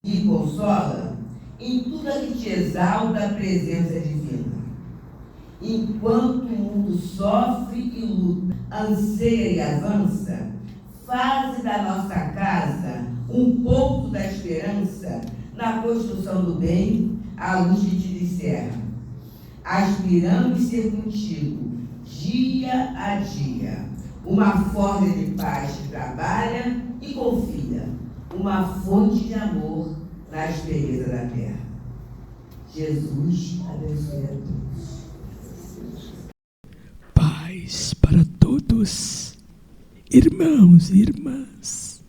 e consola, em tudo a que te exalta a presença divina. Enquanto o mundo sofre e luta, anseia e avança, faze da nossa casa um pouco da esperança na construção do bem, à luz que te discerra, aspirando ser contigo, dia a dia, uma forma de paz que trabalha e confia, uma fonte de amor na aspereza da terra. Jesus abençoe a todos. Paz para todos, irmãos e irmãs,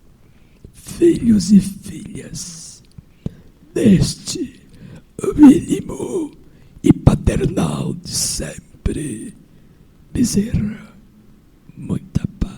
filhos e filhas, deste mínimo e paternal de sempre, Bezerra, muita paz.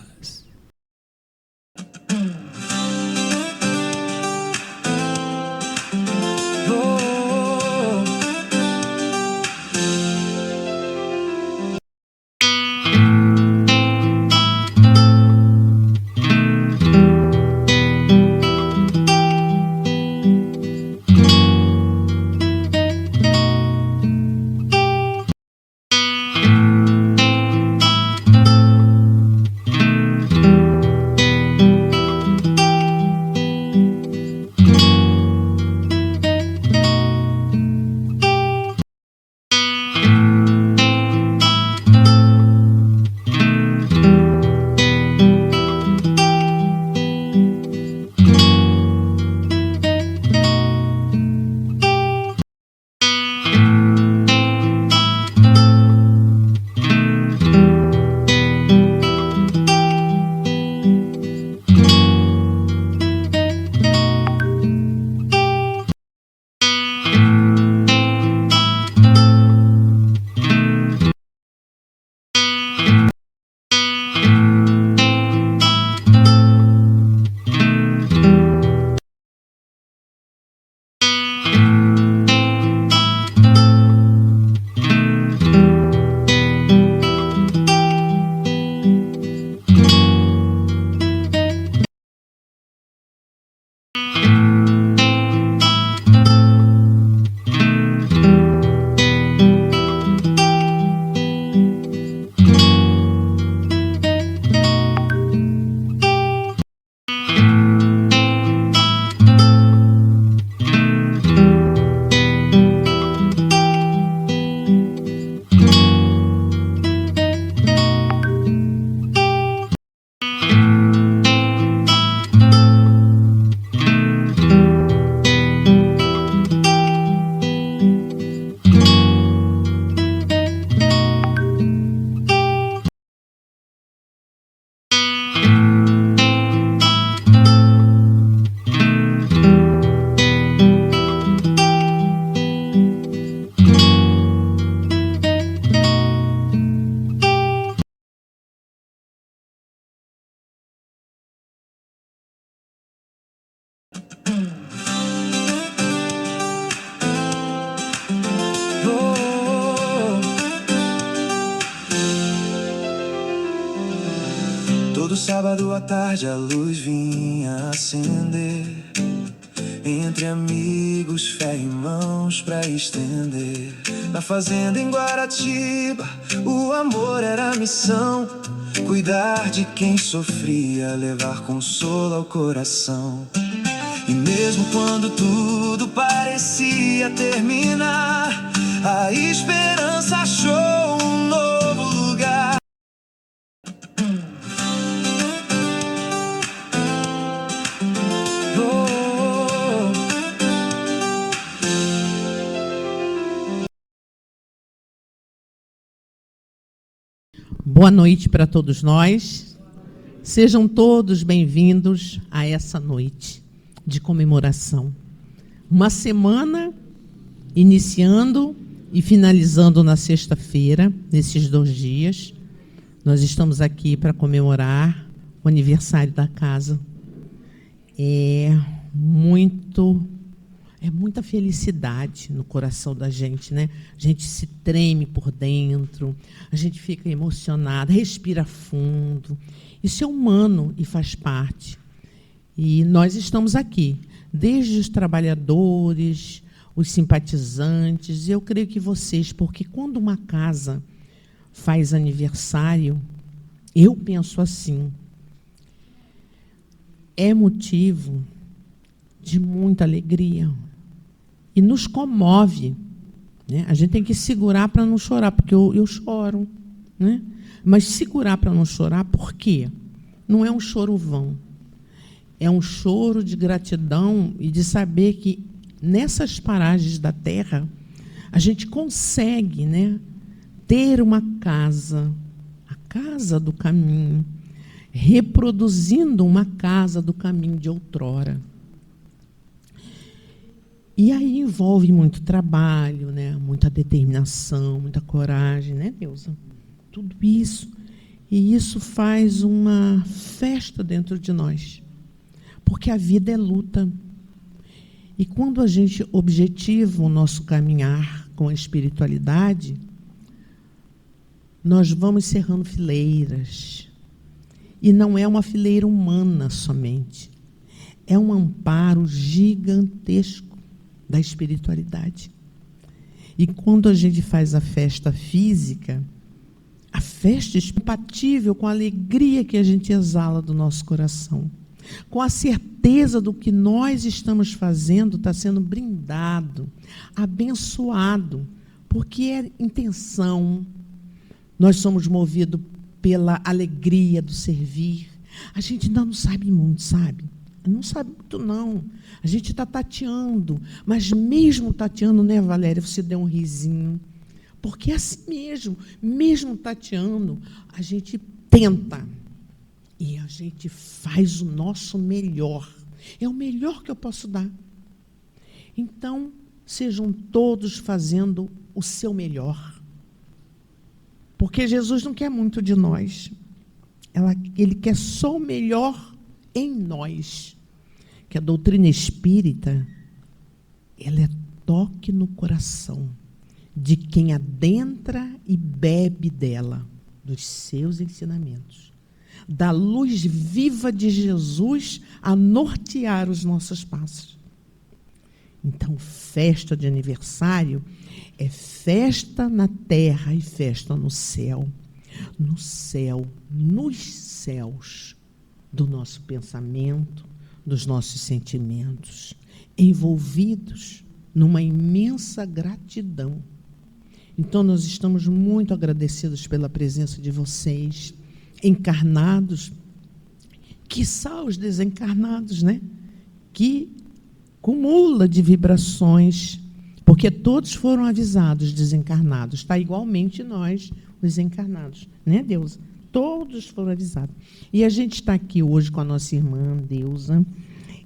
Todo sábado à tarde a luz vinha acender, entre amigos, fé e mãos pra estender. Na fazenda em Guaratiba, o amor era a missão, cuidar de quem sofria, levar consolo ao coração. E mesmo quando tudo parecia terminar, a esperança achou um novo lugar. Boa noite para todos nós. Sejam todos bem-vindos a essa noite de comemoração. Uma semana iniciando e finalizando na sexta-feira, nesses 2 dias. Nós estamos aqui para comemorar o aniversário da casa. É muita felicidade no coração da gente, né? A gente se treme por dentro, a gente fica emocionada, respira fundo. Isso é humano e faz parte. E nós estamos aqui, desde os trabalhadores, os simpatizantes, eu creio que vocês, porque quando uma casa faz aniversário, eu penso assim, é motivo de muita alegria e nos comove, né? A gente tem que segurar para não chorar, porque eu choro, né? Mas segurar para não chorar, por quê? Não é um choro vão, é um choro de gratidão e de saber que nessas paragens da terra a gente consegue, né, ter uma casa, a casa do caminho, reproduzindo uma casa do caminho de outrora. E aí envolve muito trabalho, né, muita determinação, muita coragem, né, Deusa? Tudo isso. E isso faz uma festa dentro de nós. Porque a vida é luta. E quando a gente objetiva o nosso caminhar com a espiritualidade, nós vamos cerrando fileiras. E não é uma fileira humana somente. É um amparo gigantesco da espiritualidade. E quando a gente faz a festa física, a festa é compatível com a alegria que a gente exala do nosso coração, com a certeza do que nós estamos fazendo está sendo brindado, abençoado, porque é intenção. Nós somos movidos pela alegria do servir. A gente ainda não sabe muito, sabe? Não sabe muito, não. A gente está tateando, mas mesmo tateando, né, Valéria, você deu um risinho. Porque é assim mesmo tateando, a gente tenta. E a gente faz o nosso melhor. É o melhor que eu posso dar. Então, sejam todos fazendo o seu melhor. Porque Jesus não quer muito de nós. Ele quer só o melhor em nós. Que a doutrina espírita, ela é toque no coração de quem adentra e bebe dela, dos seus ensinamentos. Da luz viva de Jesus a nortear os nossos passos. Então, festa de aniversário é festa na terra e festa no céu. No céu, nos céus do nosso pensamento, dos nossos sentimentos, envolvidos numa imensa gratidão. Então, nós estamos muito agradecidos pela presença de vocês, encarnados, quiçá os desencarnados, né? Que cumula de vibrações, porque todos foram avisados, desencarnados, está igualmente nós, os encarnados, né, Deusa? Todos foram avisados. E a gente está aqui hoje com a nossa irmã, Deusa.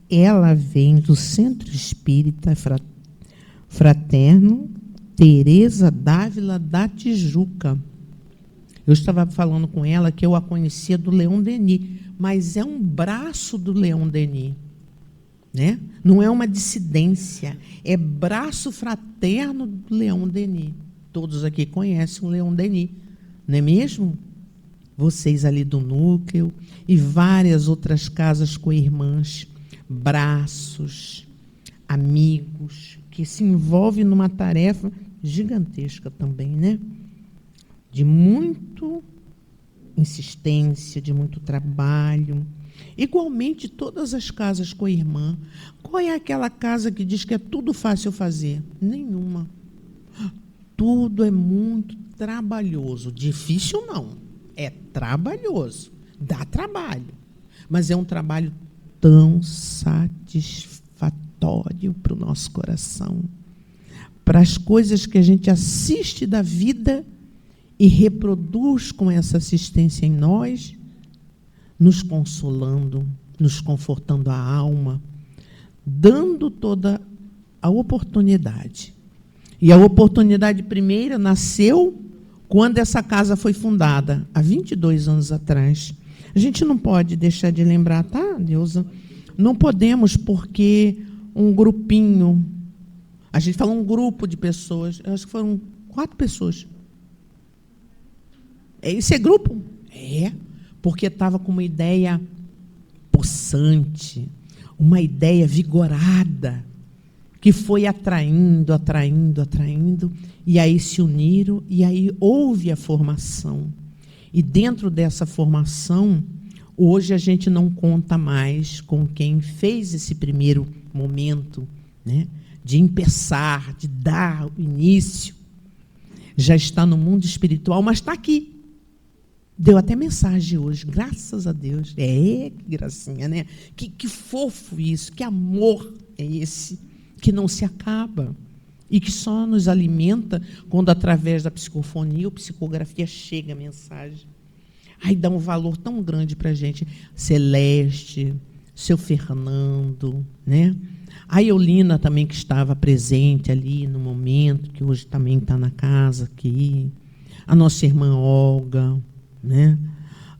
Ela vem do Centro Espírita Fraterno Teresa d'Ávila da Tijuca. Eu estava falando com ela que eu a conhecia do Leon Denis, mas é um braço do Leon Denis, né? Não é uma dissidência, é braço fraterno do Leon Denis. Todos aqui conhecem o Leon Denis, não é mesmo? Vocês ali do núcleo e várias outras casas co-irmãs, braços, amigos, que se envolvem numa tarefa gigantesca também, né? De muito insistência, de muito trabalho. Igualmente, todas as casas co-irmã. Qual é aquela casa que diz que é tudo fácil fazer? Nenhuma. Tudo é muito trabalhoso. Difícil não. É trabalhoso. Dá trabalho. Mas é um trabalho tão satisfatório para o nosso coração. Para as coisas que a gente assiste da vida e reproduz com essa assistência em nós, nos consolando, nos confortando a alma, dando toda a oportunidade. E a oportunidade primeira nasceu quando essa casa foi fundada, há 22 anos atrás. A gente não pode deixar de lembrar, tá, Deusa? Não podemos, porque um grupinho, a gente falou um grupo de pessoas, eu acho que foram 4 pessoas. Isso é grupo? É, porque estava com uma ideia possante, uma ideia vigorada, que foi atraindo, e aí se uniram, e aí houve a formação. E dentro dessa formação, hoje a gente não conta mais com quem fez esse primeiro momento, né, de empeçar, de dar o início. Já está no mundo espiritual, mas está aqui. Deu até mensagem hoje, graças a Deus. Que gracinha, né? Que fofo isso, que amor é esse, que não se acaba e que só nos alimenta quando, através da psicofonia ou psicografia, chega a mensagem. Aí dá um valor tão grande para a gente. Celeste, seu Fernando, né? A Eulina também, que estava presente ali no momento, que hoje também está na casa aqui. A nossa irmã Olga, né?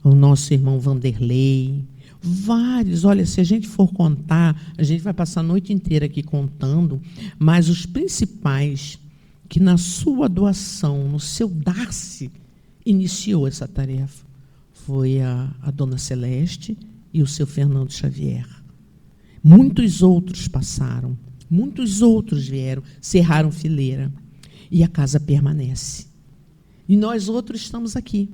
O nosso irmão Vanderlei. Vários, olha, se a gente for contar, a gente vai passar a noite inteira aqui contando, mas os principais que na sua doação, no seu dar-se, iniciou essa tarefa, foi a dona Celeste e o seu Fernando Xavier. Muitos outros passaram, muitos outros vieram, cerraram fileira, e a casa permanece. E nós outros estamos aqui.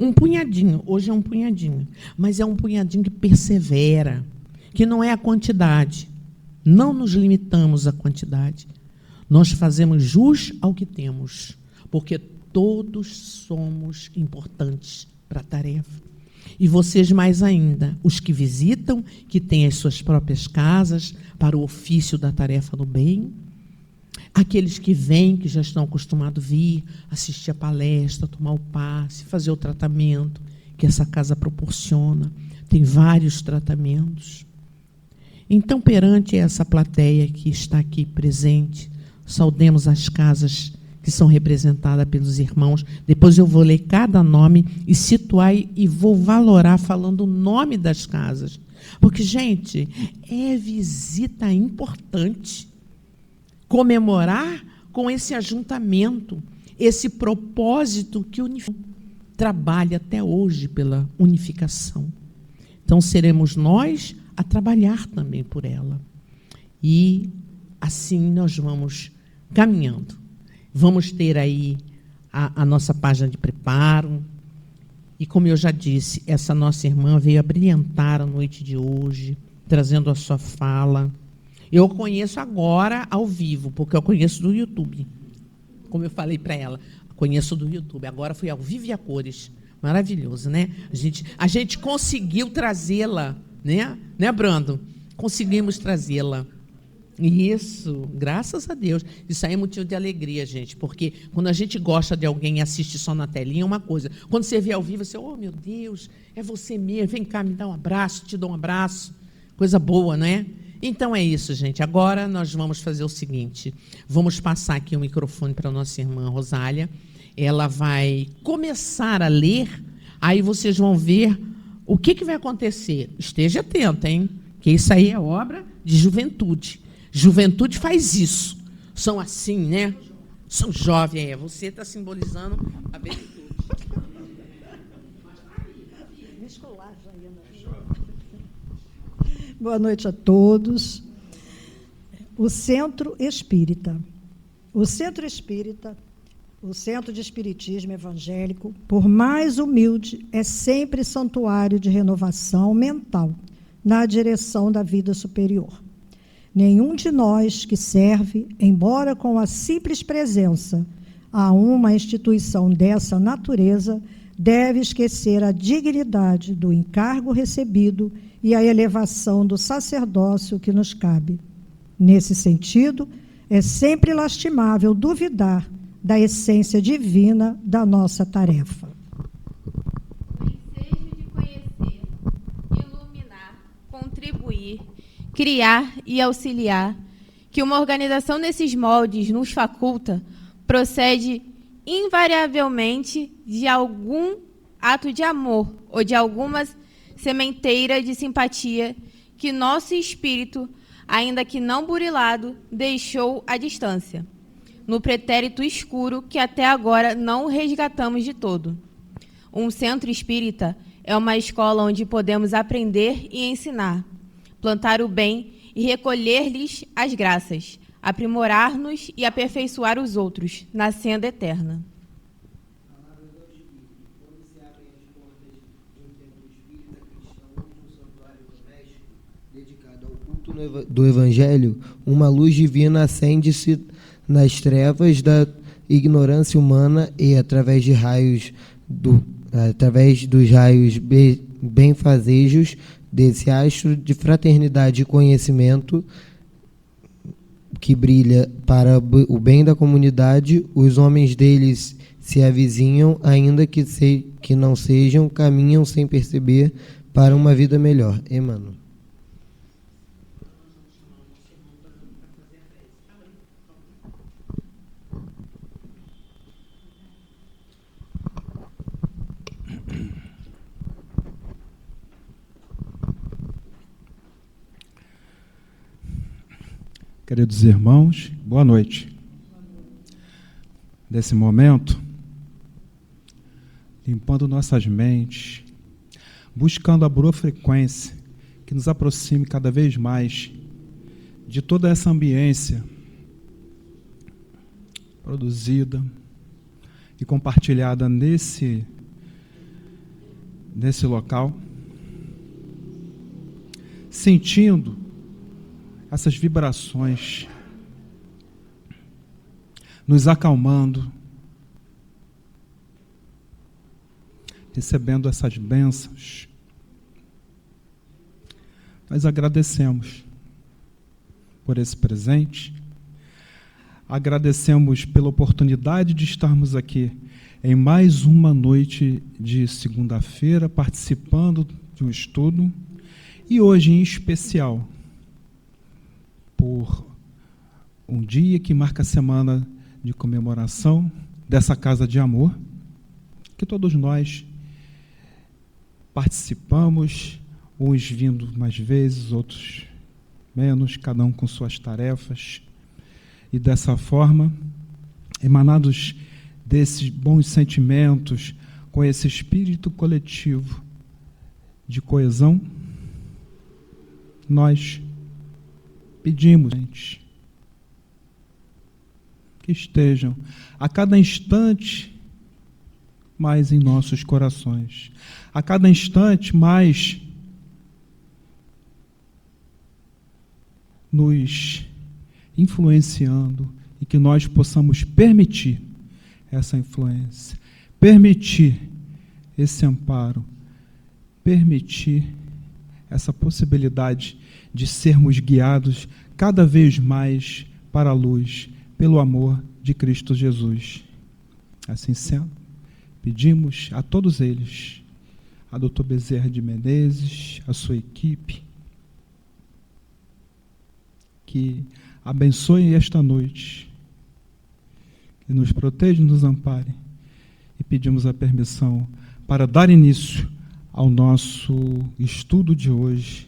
Um punhadinho, hoje é um punhadinho, mas é um punhadinho que persevera, que não é a quantidade. Não nos limitamos à quantidade. Nós fazemos jus ao que temos, porque todos somos importantes para a tarefa. E vocês mais ainda, os que visitam, que têm as suas próprias casas para o ofício da tarefa do bem, aqueles que vêm, que já estão acostumados a vir, assistir a palestra, tomar o passe, fazer o tratamento que essa casa proporciona. Tem vários tratamentos. Então, perante essa plateia que está aqui presente, saudemos as casas que são representadas pelos irmãos. Depois eu vou ler cada nome e situar e vou valorar falando o nome das casas. Porque, gente, é visita importante. Comemorar com esse ajuntamento, esse propósito que trabalha até hoje pela unificação. Então, seremos nós a trabalhar também por ela. E assim nós vamos caminhando. Vamos ter aí a nossa página de preparo. E, como eu já disse, essa nossa irmã veio a brilhantar a noite de hoje, trazendo a sua fala. Eu conheço agora ao vivo, porque eu conheço do YouTube. Como eu falei para ela, conheço do YouTube. Agora fui ao vivo e a cores. Maravilhoso, né? A gente conseguiu trazê-la, né? Né, Brando? Conseguimos trazê-la. Isso, graças a Deus. Isso aí é motivo de alegria, gente, porque quando a gente gosta de alguém e assiste só na telinha, é uma coisa. Quando você vê ao vivo, você, oh, meu Deus, é você mesmo, vem cá, me dá um abraço, te dou um abraço. Coisa boa, não é? Então é isso, gente. Agora nós vamos fazer o seguinte, vamos passar aqui o microfone para a nossa irmã Rosália. Ela vai começar a ler, aí vocês vão ver o que vai acontecer. Esteja atenta, hein? Que isso aí é obra de juventude. Juventude faz isso. São assim, né? São jovens. Você está simbolizando a virtude. Boa noite a todos. O Centro Espírita. O Centro Espírita, o Centro de Espiritismo Evangélico, por mais humilde, é sempre santuário de renovação mental na direção da vida superior. Nenhum de nós que serve, embora com a simples presença a uma instituição dessa natureza, deve esquecer a dignidade do encargo recebido e a elevação do sacerdócio que nos cabe. Nesse sentido, é sempre lastimável duvidar da essência divina da nossa tarefa. O ensejo de conhecer, iluminar, contribuir, criar e auxiliar, que uma organização nesses moldes nos faculta, procede invariavelmente de algum ato de amor ou de alguma sementeira de simpatia que nosso espírito, ainda que não burilado, deixou à distância, no pretérito escuro que até agora não resgatamos de todo. Um centro espírita é uma escola onde podemos aprender e ensinar, plantar o bem e recolher-lhes as graças, aprimorar-nos e aperfeiçoar os outros na senda eterna. Do Evangelho, uma luz divina acende-se nas trevas da ignorância humana e, através dos raios benfazejos desse astro de fraternidade e conhecimento que brilha para o bem da comunidade, os homens deles se avizinham, ainda que não sejam, caminham sem perceber para uma vida melhor. Emmanuel. Queridos irmãos, boa noite. Nesse momento, limpando nossas mentes, buscando a boa frequência que nos aproxime cada vez mais de toda essa ambiência produzida e compartilhada nesse local, sentindo essas vibrações, nos acalmando, recebendo essas bênçãos. Nós agradecemos por esse presente, agradecemos pela oportunidade de estarmos aqui em mais uma noite de segunda-feira, participando de um estudo, e hoje em especial, por um dia que marca a semana de comemoração dessa Casa de Amor, que todos nós participamos, uns vindo mais vezes, outros menos, cada um com suas tarefas, e dessa forma, emanados desses bons sentimentos, com esse espírito coletivo de coesão, nós pedimos que estejam a cada instante mais em nossos corações, a cada instante mais nos influenciando, e que nós possamos permitir essa influência, permitir esse amparo, permitir essa possibilidade de sermos guiados cada vez mais para a luz, pelo amor de Cristo Jesus. Assim sendo, pedimos a todos eles, a Dr. Bezerra de Menezes, a sua equipe, que abençoem esta noite, que nos proteja e nos ampare, e pedimos a permissão para dar início ao nosso estudo de hoje,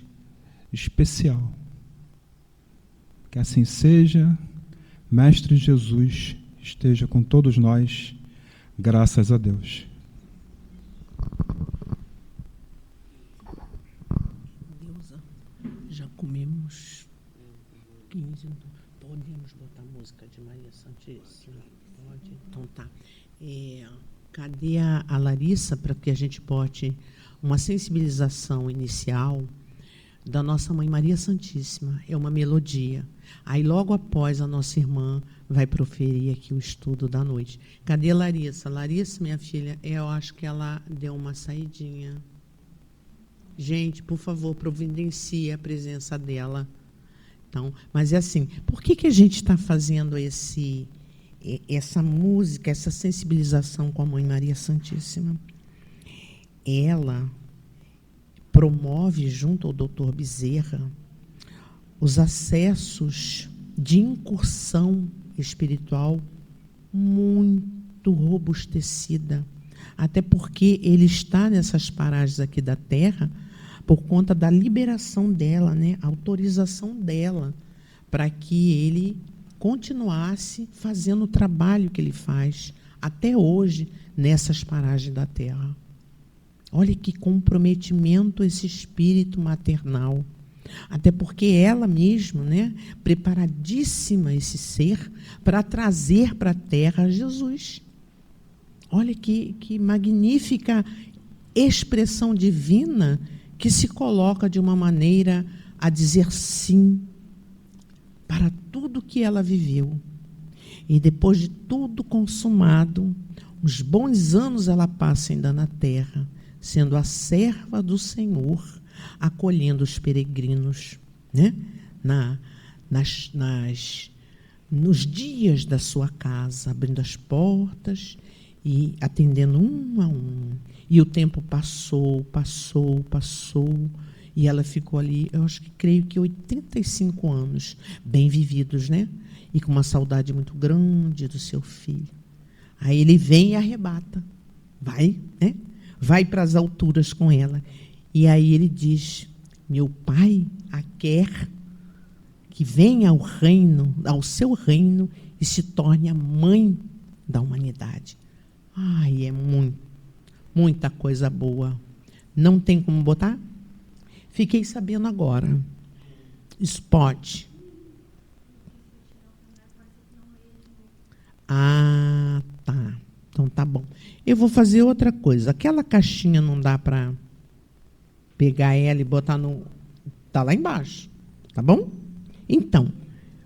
especial. Que assim seja. Mestre Jesus esteja com todos nós, graças a Deus. Deusa, já comemos 15, podemos botar música de Maria Santíssima? Pode? Então tá. Cadê a Larissa, para que a gente bote uma sensibilização inicial da nossa Mãe Maria Santíssima? É uma melodia. Aí, logo após, a nossa irmã vai proferir aqui o estudo da noite. Cadê a Larissa? Larissa, minha filha, eu acho que ela deu uma saidinha. Gente, por favor, providencie a presença dela. Então, mas é assim, por que a gente está fazendo essa música, essa sensibilização com a Mãe Maria Santíssima? Ela promove, junto ao Dr. Bezerra, os acessos de incursão espiritual muito robustecida, até porque ele está nessas paragens aqui da Terra por conta da liberação dela, né, a autorização dela, para que ele continuasse fazendo o trabalho que ele faz até hoje nessas paragens da Terra. Olha que comprometimento esse espírito maternal. Até porque ela mesma, né, preparadíssima esse ser para trazer para a terra Jesus. Olha que magnífica expressão divina que se coloca de uma maneira a dizer sim para tudo que ela viveu. E depois de tudo consumado, uns bons anos ela passa ainda na terra, sendo a serva do Senhor, acolhendo os peregrinos, né? Nos dias da sua casa, abrindo as portas e atendendo um a um. E o tempo passou, e ela ficou ali, eu acho que creio que 85 anos, bem vividos, né? E com uma saudade muito grande do seu filho. Aí ele vem e arrebata, vai, né? Vai para as alturas com ela. E aí ele diz: meu pai a quer que venha ao reino, ao seu reino, e se torne a mãe da humanidade. Ai, é muita coisa boa. Não tem como botar? Fiquei sabendo agora. Spot. Ah, tá. Então tá bom. Eu vou fazer outra coisa. Aquela caixinha não dá para pegar ela e botar no... Está lá embaixo. Tá bom? Então,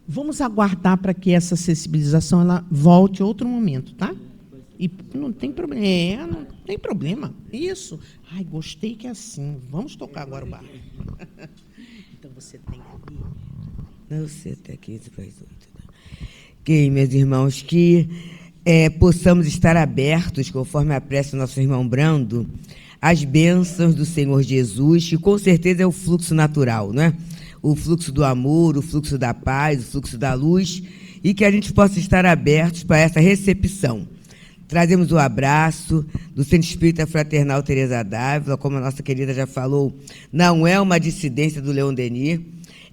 vamos aguardar para que essa sensibilização ela volte outro momento, tá? E não tem problema. Não tem problema. Isso. Ai, gostei que é assim. Vamos tocar agora o barco. Então você tem ali. Não sei até 15 para as 8. Que, meus irmãos, que possamos estar abertos, conforme a prece do nosso irmão Brando, às bênçãos do Senhor Jesus, que com certeza é o fluxo natural, não é? O fluxo do amor, o fluxo da paz, o fluxo da luz, e que a gente possa estar abertos para essa recepção. Trazemos o abraço do Centro Espírita Fraternal Teresa d'Ávila, como a nossa querida já falou, não é uma dissidência do Leon Denis,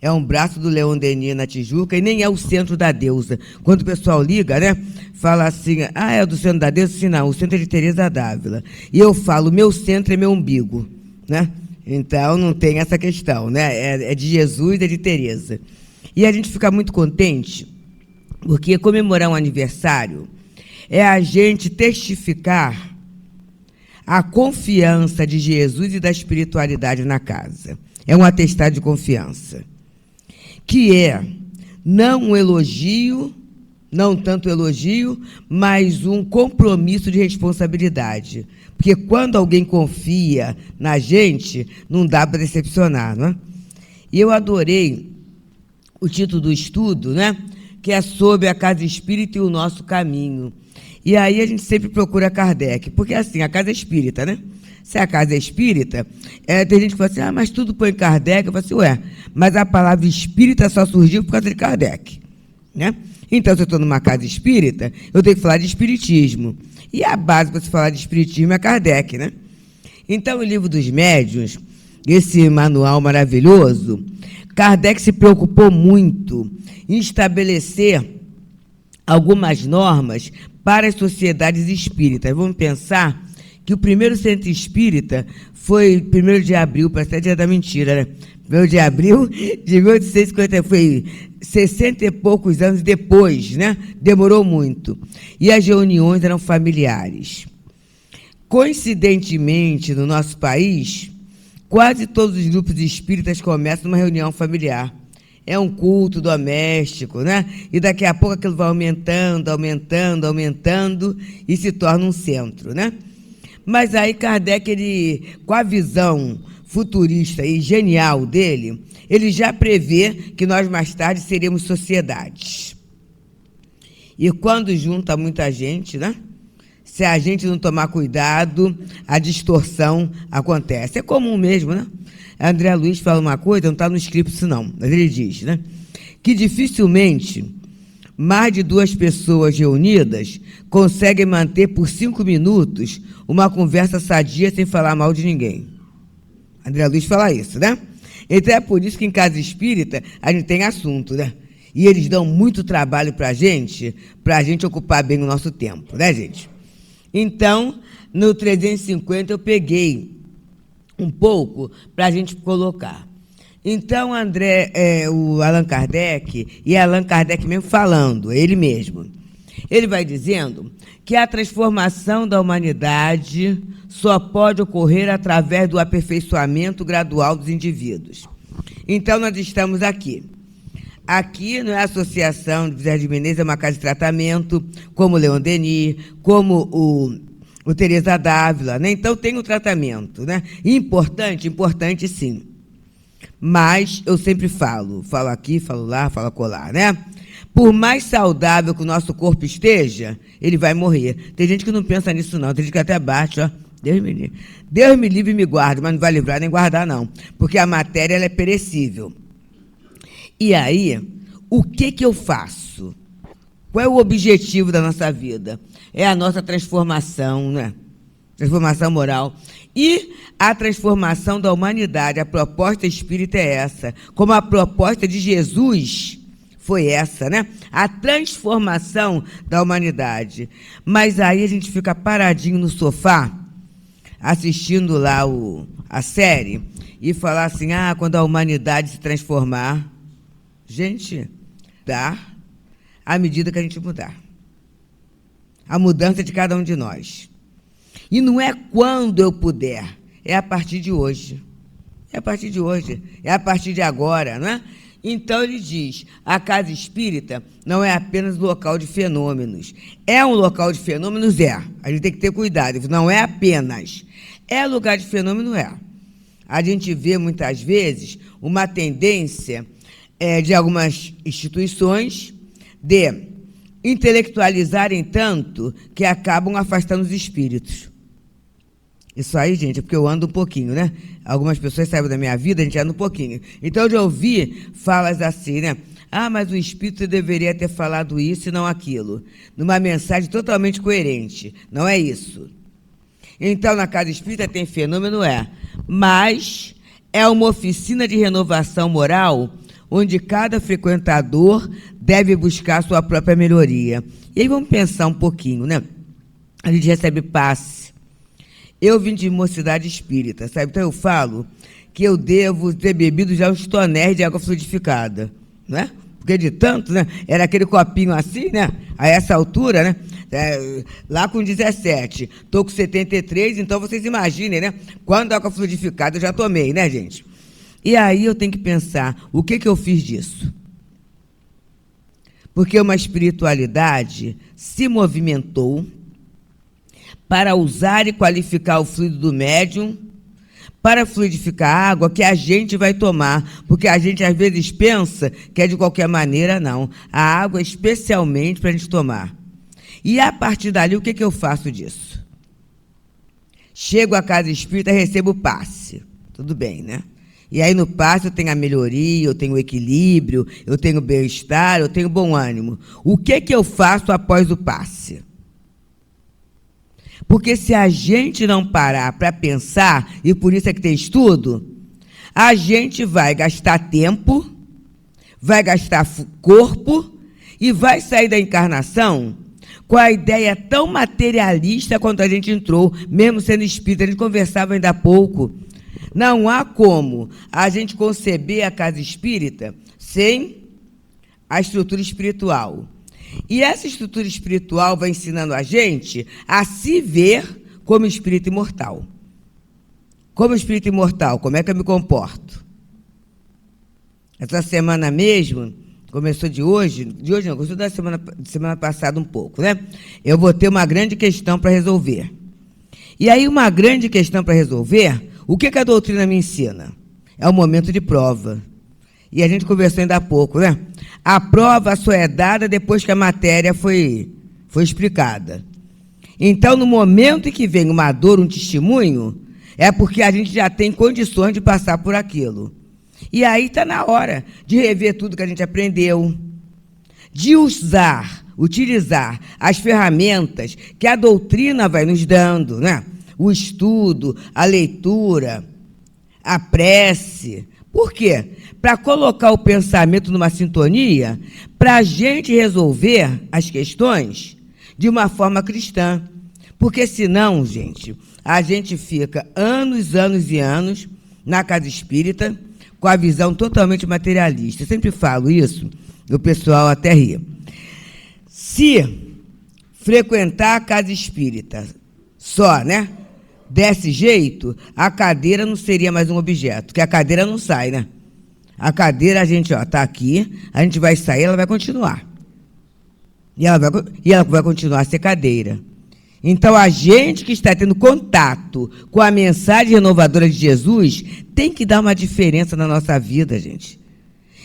é um braço do Leon Denis na Tijuca, e nem é o centro da deusa. Quando o pessoal liga, né, fala assim, é do centro da deusa? Sim, não, o centro é de Teresa d'Ávila. E eu falo, meu centro é meu umbigo, né? Então, não tem essa questão, né? É de Jesus, é de Teresa. E a gente fica muito contente, porque comemorar um aniversário é a gente testificar a confiança de Jesus e da espiritualidade na casa. É um atestado de confiança, que é não um elogio, não tanto elogio, mas um compromisso de responsabilidade. Porque quando alguém confia na gente, não dá para decepcionar, não é? E eu adorei o título do estudo, né? Que é sobre a casa espírita e o nosso caminho. E aí a gente sempre procura Kardec, porque assim, a casa é espírita, né? Se a casa é espírita, tem gente que fala assim, mas tudo põe Kardec. Eu falo assim, mas a palavra espírita só surgiu por causa de Kardec, né? Então, se eu estou numa casa espírita, eu tenho que falar de espiritismo. E a base para se falar de espiritismo é Kardec, né? Então, o Livro dos Médiuns, esse manual maravilhoso, Kardec se preocupou muito em estabelecer algumas normas para as sociedades espíritas. Vamos pensar que o primeiro centro espírita foi 1º de abril, parece até dia da mentira, né? 1º de abril de 1850, foi 60 e poucos anos depois, né? Demorou muito. E as reuniões eram familiares. Coincidentemente, no nosso país, quase todos os grupos espíritas começam numa reunião familiar. É um culto doméstico, né? E daqui a pouco aquilo vai aumentando, e se torna um centro, né? Mas aí Kardec, ele, com a visão futurista e genial dele, ele já prevê que nós mais tarde seremos sociedades. E quando junta muita gente, né? Se a gente não tomar cuidado, a distorção acontece. É comum mesmo, né? André Luiz fala uma coisa, não está no script isso não, mas ele diz, né, que dificilmente mais de 2 pessoas reunidas conseguem manter por 5 minutos uma conversa sadia sem falar mal de ninguém. André Luiz fala isso, né? Então é por isso que em casa espírita a gente tem assunto, né? E eles dão muito trabalho para a gente ocupar bem o nosso tempo, né, gente? Então, no 350 eu peguei um pouco para a gente colocar. Então, o Allan Kardec, e Allan Kardec mesmo falando, ele mesmo, ele vai dizendo que a transformação da humanidade só pode ocorrer através do aperfeiçoamento gradual dos indivíduos. Então, nós estamos aqui. Aqui não é a Associação de José de Menezes, é uma casa de tratamento, como o Leon Denis, como o Teresa Dávila, né? Então, tem o tratamento, né? Importante sim. Mas eu sempre falo aqui, falo lá, falo acolá, né? Por mais saudável que o nosso corpo esteja, ele vai morrer. Tem gente que não pensa nisso, não. Tem gente que até bate, ó. Deus me livre e me guarde, mas não vai livrar nem guardar, não. Porque a matéria ela é perecível. E aí, o que eu faço? Qual é o objetivo da nossa vida? É a nossa transformação, né? Transformação moral. E a transformação da humanidade. A proposta espírita é essa. Como a proposta de Jesus foi essa, né? A transformação da humanidade. Mas aí a gente fica paradinho no sofá, assistindo lá a série, e falar assim, quando a humanidade se transformar, gente, dá à medida que a gente mudar. A mudança de cada um de nós. E não é quando eu puder, é a partir de hoje. É a partir de hoje, é a partir de agora, não é? Então, ele diz, a casa espírita não é apenas local de fenômenos. É um local de fenômenos? É. A gente tem que ter cuidado. Não é apenas. É lugar de fenômeno? É. A gente vê, muitas vezes, uma tendência de algumas instituições de intelectualizarem tanto que acabam afastando os espíritos. Isso aí, gente, é porque eu ando um pouquinho, né? Algumas pessoas saem da minha vida, a gente anda um pouquinho. Então, eu já ouvi falas assim, né? Mas o espírito deveria ter falado isso e não aquilo. Numa mensagem totalmente coerente. Não é isso. Então, na casa espírita tem fenômeno, mas é uma oficina de renovação moral onde cada frequentador deve buscar sua própria melhoria. E aí vamos pensar um pouquinho, né? A gente recebe passe. Eu vim de mocidade espírita, sabe? Então eu falo que eu devo ter bebido já uns tonéis de água fluidificada, né? Porque de tanto, né? Era aquele copinho assim, né? A essa altura, né? Lá com 17, estou com 73, então vocês imaginem, né? Quando a água fluidificada eu já tomei, né, gente? E aí eu tenho que pensar, o que eu fiz disso? Porque uma espiritualidade se movimentou para usar e qualificar o fluido do médium, para fluidificar a água que a gente vai tomar, porque a gente às vezes pensa que é de qualquer maneira, não. A água é especialmente para a gente tomar. E a partir dali, o que eu faço disso? Chego à casa espírita e recebo o passe. Tudo bem, né? E aí no passe eu tenho a melhoria, eu tenho o equilíbrio, eu tenho o bem-estar, eu tenho bom ânimo. O que eu faço após o passe? Porque se a gente não parar para pensar, e por isso é que tem estudo, a gente vai gastar tempo, vai gastar corpo e vai sair da encarnação com a ideia tão materialista quanto a gente entrou, mesmo sendo espírita. A gente conversava ainda há pouco. Não há como a gente conceber a casa espírita sem a estrutura espiritual. E essa estrutura espiritual vai ensinando a gente a se ver como espírito imortal. Como espírito imortal, como é que eu me comporto? Essa semana mesmo, começou de hoje não, começou da semana passada um pouco, né? Eu vou ter uma grande questão para resolver. E aí, uma grande questão para resolver, o que a doutrina me ensina? É o momento de prova. E a gente conversou ainda há pouco, né? A prova só é dada depois que a matéria foi explicada. Então, no momento em que vem uma dor, um testemunho, é porque a gente já tem condições de passar por aquilo. E aí está na hora de rever tudo que a gente aprendeu, de utilizar as ferramentas que a doutrina vai nos dando, né? O estudo, a leitura, a prece. Por quê? Para colocar o pensamento numa sintonia, para a gente resolver as questões de uma forma cristã. Porque senão, gente, a gente fica anos e anos na casa espírita, com a visão totalmente materialista. Eu sempre falo isso, o pessoal até ri. Se frequentar a casa espírita só, né, desse jeito, a cadeira não seria mais um objeto, porque a cadeira não sai, né? A cadeira, a gente está aqui, a gente vai sair, ela vai continuar. E ela vai continuar a ser cadeira. Então, a gente que está tendo contato com a mensagem renovadora de Jesus tem que dar uma diferença na nossa vida, gente.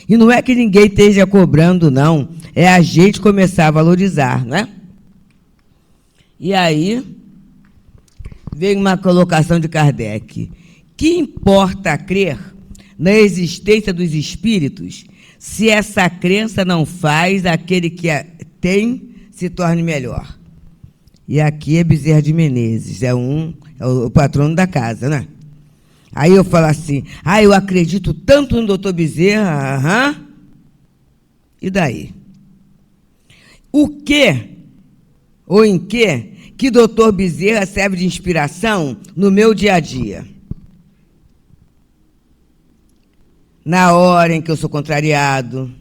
E não é que ninguém esteja cobrando, não. É a gente começar a valorizar, não é? E aí, vem uma colocação de Kardec. Que importa crer na existência dos espíritos se essa crença não faz aquele que a tem se torne melhor? E aqui é Bezerra de Menezes, é o patrono da casa, né? Aí eu falo assim, eu acredito tanto no doutor Bezerra, e daí? O que, ou em que doutor Bezerra serve de inspiração no meu dia a dia? Na hora em que eu sou contrariado,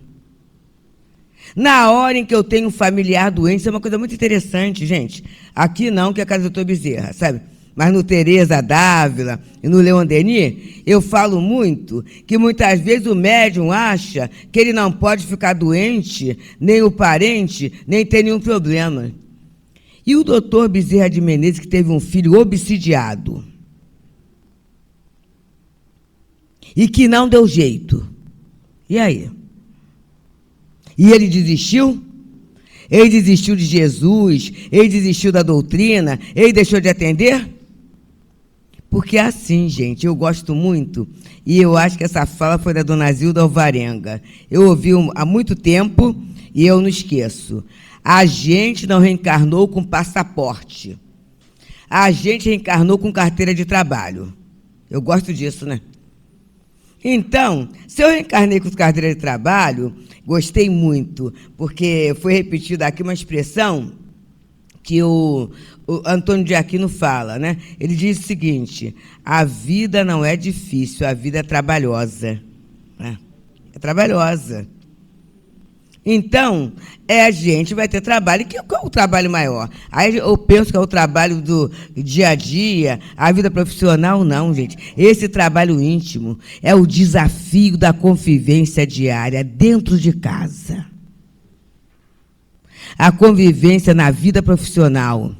na hora em que eu tenho um familiar doente, isso é uma coisa muito interessante, gente. Aqui não, que é a casa do doutor Bezerra, sabe? Mas no Teresa Dávila e no Leon Denis, eu falo muito que muitas vezes o médium acha que ele não pode ficar doente, nem o parente, nem ter nenhum problema. E o doutor Bezerra de Menezes, que teve um filho obsidiado e que não deu jeito. E aí? E ele desistiu? Ele desistiu de Jesus? Ele desistiu da doutrina? Ele deixou de atender? Porque é assim, gente, eu gosto muito, e eu acho que essa fala foi da dona Zilda Alvarenga. Eu ouvi há muito tempo e eu não esqueço. A gente não reencarnou com passaporte. A gente reencarnou com carteira de trabalho. Eu gosto disso, né? Então, se eu reencarnei com carteira de trabalho, gostei muito, porque foi repetida aqui uma expressão que o Antônio de Aquino fala, né? Ele diz o seguinte: a vida não é difícil, a vida é trabalhosa. Né? É trabalhosa. Então, a gente vai ter trabalho. E qual é o trabalho maior? Aí eu penso que é o trabalho do dia a dia, a vida profissional, não, gente. Esse trabalho íntimo é o desafio da convivência diária dentro de casa. A convivência na vida profissional.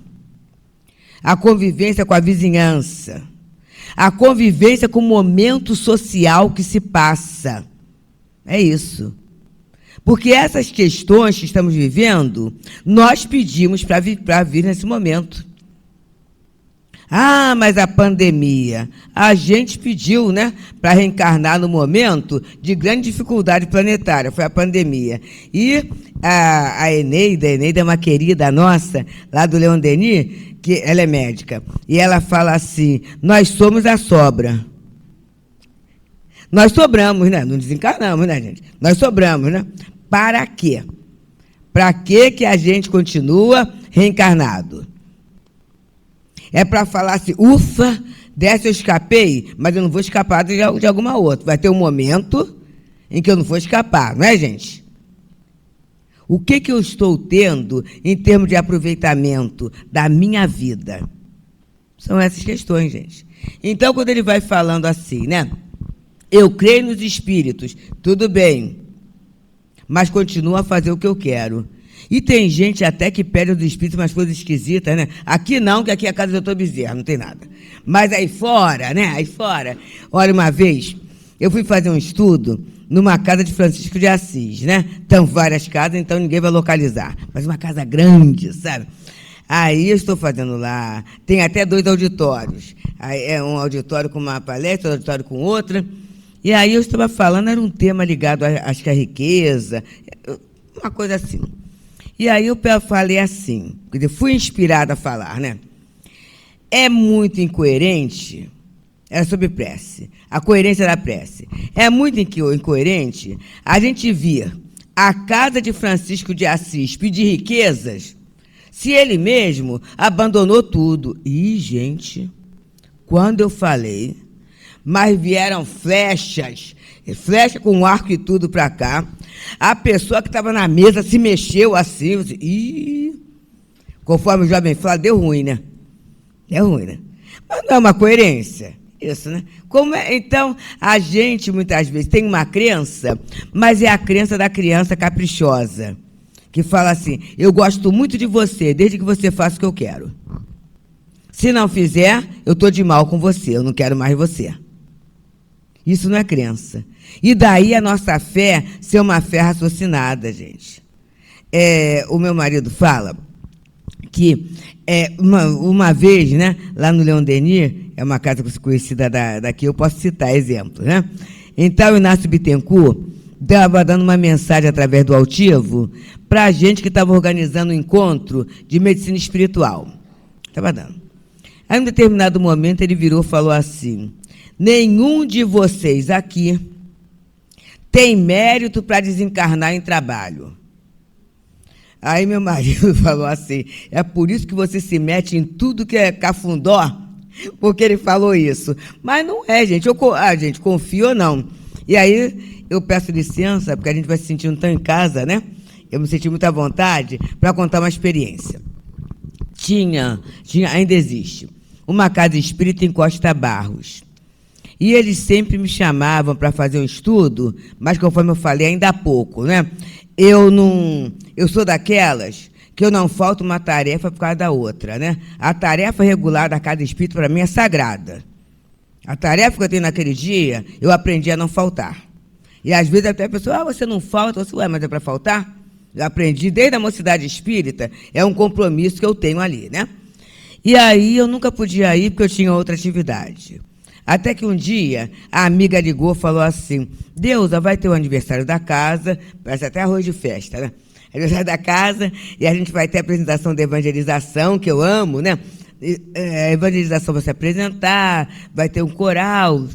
A convivência com a vizinhança. A convivência com o momento social que se passa. É isso. Porque essas questões que estamos vivendo, nós pedimos para vir nesse momento. Mas a pandemia, a gente pediu, né, para reencarnar no momento de grande dificuldade planetária, foi a pandemia. E a Eneida é uma querida nossa, lá do Leon Denis, que ela é médica, e ela fala assim: nós somos a sobra. Nós sobramos, né? Não desencarnamos, né, gente? Nós sobramos, né? Para quê? Para que a gente continua reencarnado? É para falar assim, ufa, dessa eu escapei, mas eu não vou escapar de alguma outra. Vai ter um momento em que eu não vou escapar, não é, gente? O que eu estou tendo em termos de aproveitamento da minha vida? São essas questões, gente. Então, quando ele vai falando assim, né? Eu creio nos espíritos, tudo bem, mas continuo a fazer o que eu quero. E tem gente até que pede aos espíritos umas coisas esquisitas, né? Aqui não, que aqui é a casa do doutor Bezerra, não tem nada. Mas aí fora, né? Aí fora. Olha, uma vez, eu fui fazer um estudo numa casa de Francisco de Assis, né? Estão várias casas, então ninguém vai localizar. Mas uma casa grande, sabe? Aí eu estou fazendo lá, tem até 2 auditórios. Aí é um auditório com uma palestra, outro auditório com outra. E aí eu estava falando, era um tema ligado, acho que à riqueza, uma coisa assim. E aí eu falei assim, quer dizer, fui inspirada a falar, né? É muito incoerente, era sobre prece, a coerência da prece. É muito incoerente a gente vir a casa de Francisco de Assis pedir riquezas, se ele mesmo abandonou tudo. E, gente, quando eu falei, mas vieram flechas flecha com arco e tudo para cá. A pessoa que estava na mesa se mexeu assim, e conforme o jovem fala, deu ruim, né? Deu ruim, né? Mas não é uma coerência. Isso, né? Então, a gente, muitas vezes, tem uma crença, mas é a crença da criança caprichosa, que fala assim, eu gosto muito de você, desde que você faça o que eu quero. Se não fizer, eu estou de mal com você, eu não quero mais você. Isso não é crença. E daí a nossa fé ser uma fé raciocinada, gente. O meu marido fala que uma vez, né, lá no Leon Denis, é uma casa conhecida daqui, eu posso citar exemplos, né? Então, o Inácio Bittencourt estava dando uma mensagem através do Altivo para a gente que estava organizando um encontro de medicina espiritual. Estava dando. Aí, em um determinado momento, ele virou e falou assim, nenhum de vocês aqui tem mérito para desencarnar em trabalho. Aí meu marido falou assim, é por isso que você se mete em tudo que é cafundó, porque ele falou isso. Mas não é, gente. Gente, confio ou não. E aí eu peço licença, porque a gente vai se sentindo tão em casa, né? Eu me senti muito à vontade para contar uma experiência. Ainda existe, uma casa espírita em Costa Barros. E eles sempre me chamavam para fazer um estudo, mas conforme eu falei, ainda há pouco, né? Eu sou daquelas que eu não falto uma tarefa por causa da outra, né? A tarefa regular da casa espírita, para mim, é sagrada. A tarefa que eu tenho naquele dia, eu aprendi a não faltar. E, às vezes, até a pessoa, você não falta, você, mas é para faltar? Eu aprendi desde a mocidade espírita, é um compromisso que eu tenho ali, né? E aí, eu nunca podia ir, porque eu tinha outra atividade. Até que um dia, a amiga ligou e falou assim, Deusa, vai ter o aniversário da casa, parece até arroz de festa, né? Aniversário da casa, e a gente vai ter a apresentação da evangelização, que eu amo, né? A evangelização vai se apresentar, vai ter um coral.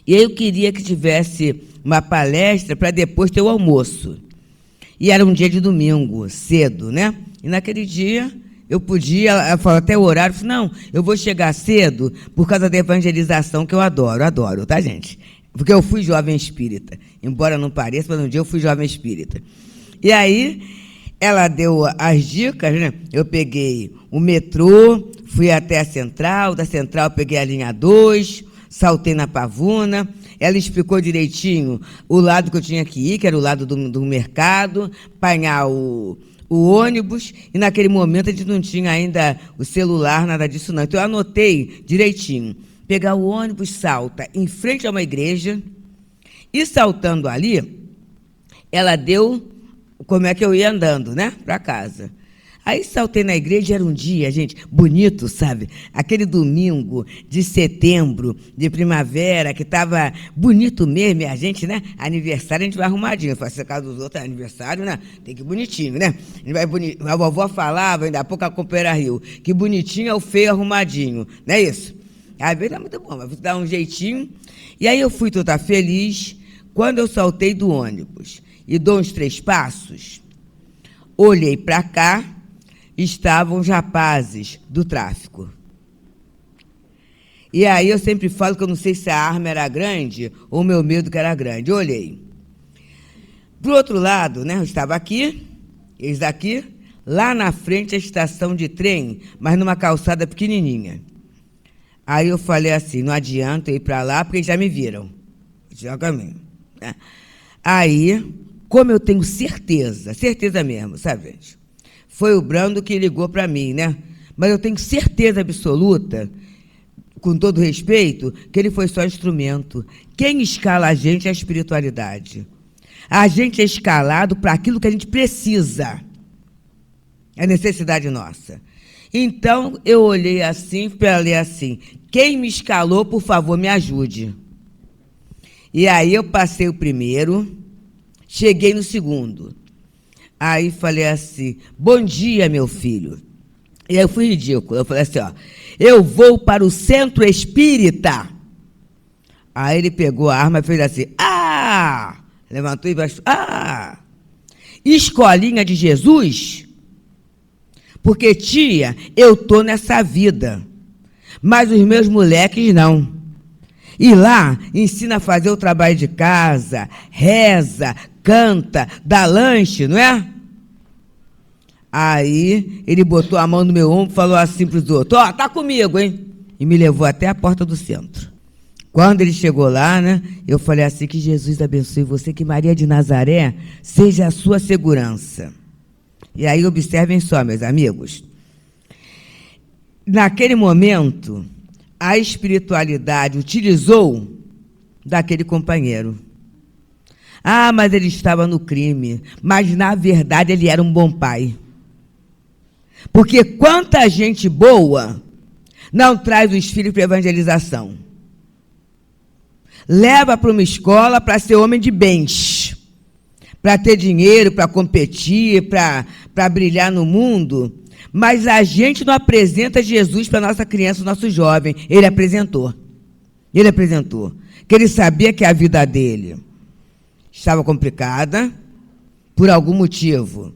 E aí eu queria que tivesse uma palestra para depois ter o almoço. E era um dia de domingo, cedo, né? E naquele dia eu podia, ela falou até o horário, eu falei, não, eu vou chegar cedo por causa da evangelização, que eu adoro, tá, gente? Porque eu fui jovem espírita. Embora não pareça, mas um dia eu fui jovem espírita. E aí, ela deu as dicas, né? Eu peguei o metrô, fui até a Central, da Central eu peguei a linha 2, saltei na Pavuna, ela explicou direitinho o lado que eu tinha que ir, que era o lado do mercado, apanhar o ônibus, e naquele momento a gente não tinha ainda o celular, nada disso não. Então eu anotei direitinho. Pegar o ônibus, salta em frente a uma igreja, e saltando ali, ela deu como é que eu ia andando, né, para casa. Aí saltei na igreja, era um dia, gente, bonito, sabe? Aquele domingo de setembro, de primavera, que estava bonito mesmo, e a gente, né? Aniversário a gente vai arrumadinho. Faz a casa dos outros, é aniversário, né? Tem que ir bonitinho, né? A gente vai bonito. A vovó falava, ainda há pouco a companheira riu, que bonitinho é o feio arrumadinho, não é isso? Às vezes é muito bom, mas vou dar um jeitinho. E aí eu fui toda feliz quando eu saltei do ônibus e dou uns 3 passos, olhei para cá, estavam os rapazes do tráfico. E aí eu sempre falo que eu não sei se a arma era grande ou o meu medo que era grande. Eu olhei. Para o outro lado, né, eu estava aqui, eles aqui, lá na frente a estação de trem, mas numa calçada pequenininha. Aí eu falei assim, não adianta eu ir para lá, porque eles já me viram. Já caminho. Aí, como eu tenho certeza mesmo, sabe, gente? Foi o Brando que ligou para mim, né? Mas eu tenho certeza absoluta, com todo respeito, que ele foi só instrumento. Quem escala a gente é a espiritualidade. A gente é escalado para aquilo que a gente precisa. É necessidade nossa. Então, eu olhei assim, para ler assim, quem me escalou, por favor, me ajude. E aí eu passei o primeiro, cheguei no segundo. Aí falei assim, bom dia, meu filho. E aí eu fui ridículo. Eu falei assim, ó, eu vou para o centro espírita. Aí ele pegou a arma e fez assim, levantou e baixou, escolinha de Jesus? Porque, tia, eu estou nessa vida, mas os meus moleques não. E lá ensina a fazer o trabalho de casa, reza, canta, dá lanche, não é? Aí ele botou a mão no meu ombro e falou assim para os outros: ó, tá comigo, hein? E me levou até a porta do centro. Quando ele chegou lá, né, eu falei assim: que Jesus abençoe você, que Maria de Nazaré seja a sua segurança. E aí observem só, meus amigos. Naquele momento, a espiritualidade utilizou daquele companheiro. Ah, mas ele estava no crime. Mas, na verdade, ele era um bom pai. Porque quanta gente boa não traz os filhos para evangelização. Leva para uma escola para ser homem de bens, para ter dinheiro, para competir, para brilhar no mundo. Mas a gente não apresenta Jesus para a nossa criança, o nosso jovem. Ele apresentou. Ele apresentou. Que ele sabia que a vida dele estava complicada, por algum motivo.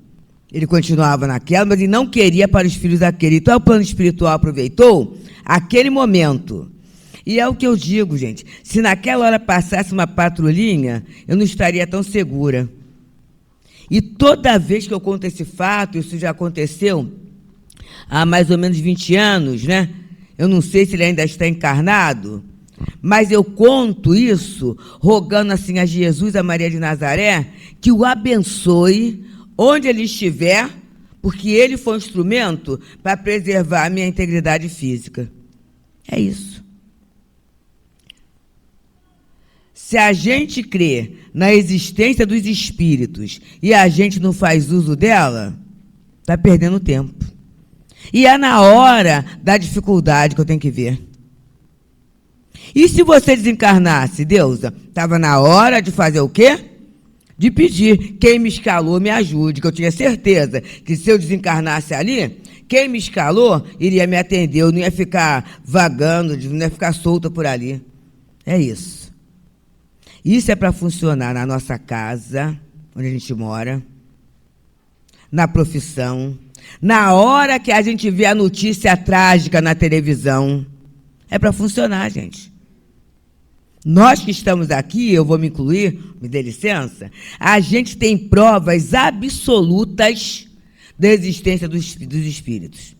Ele continuava naquela, mas ele não queria para os filhos daquele. Então, o plano espiritual aproveitou aquele momento. E é o que eu digo, gente. Se naquela hora passasse uma patrulhinha, eu não estaria tão segura. E toda vez que eu conto esse fato, isso já aconteceu há mais ou menos 20 anos, né? Eu não sei se ele ainda está encarnado, mas eu conto isso rogando assim a Jesus, a Maria de Nazaré, que o abençoe onde ele estiver, porque ele foi um instrumento para preservar a minha integridade física. É isso. Se a gente crê na existência dos espíritos e a gente não faz uso dela, está perdendo tempo. E é na hora da dificuldade que eu tenho que ver. E se você desencarnasse, Deusa, estava na hora de fazer o quê? De pedir. Quem me escalou, me ajude, que eu tinha certeza que se eu desencarnasse ali, quem me escalou iria me atender, eu não ia ficar vagando, não ia ficar solta por ali. É isso. Isso é para funcionar na nossa casa, onde a gente mora, na profissão, na hora que a gente vê a notícia trágica na televisão. É para funcionar, gente. Nós que estamos aqui, eu vou me incluir, me dê licença, a gente tem provas absolutas da existência dos espíritos.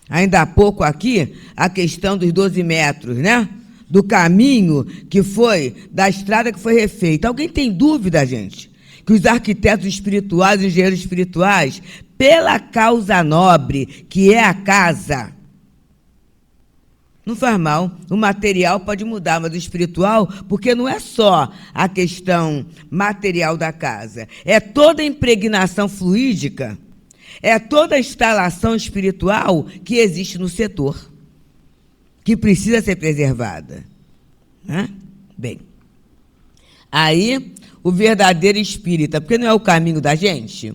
Ainda há pouco aqui, a questão dos 12 metros, né? Do caminho que foi, da estrada que foi refeita. Alguém tem dúvida, gente, que os arquitetos espirituais, os engenheiros espirituais, pela causa nobre, que é a casa, não faz mal, o material pode mudar, mas o espiritual, porque não é só a questão material da casa, é toda a impregnação fluídica, é toda a instalação espiritual que existe no setor, que precisa ser preservada. Né? Bem, aí o verdadeiro espírita, porque não é o caminho da gente,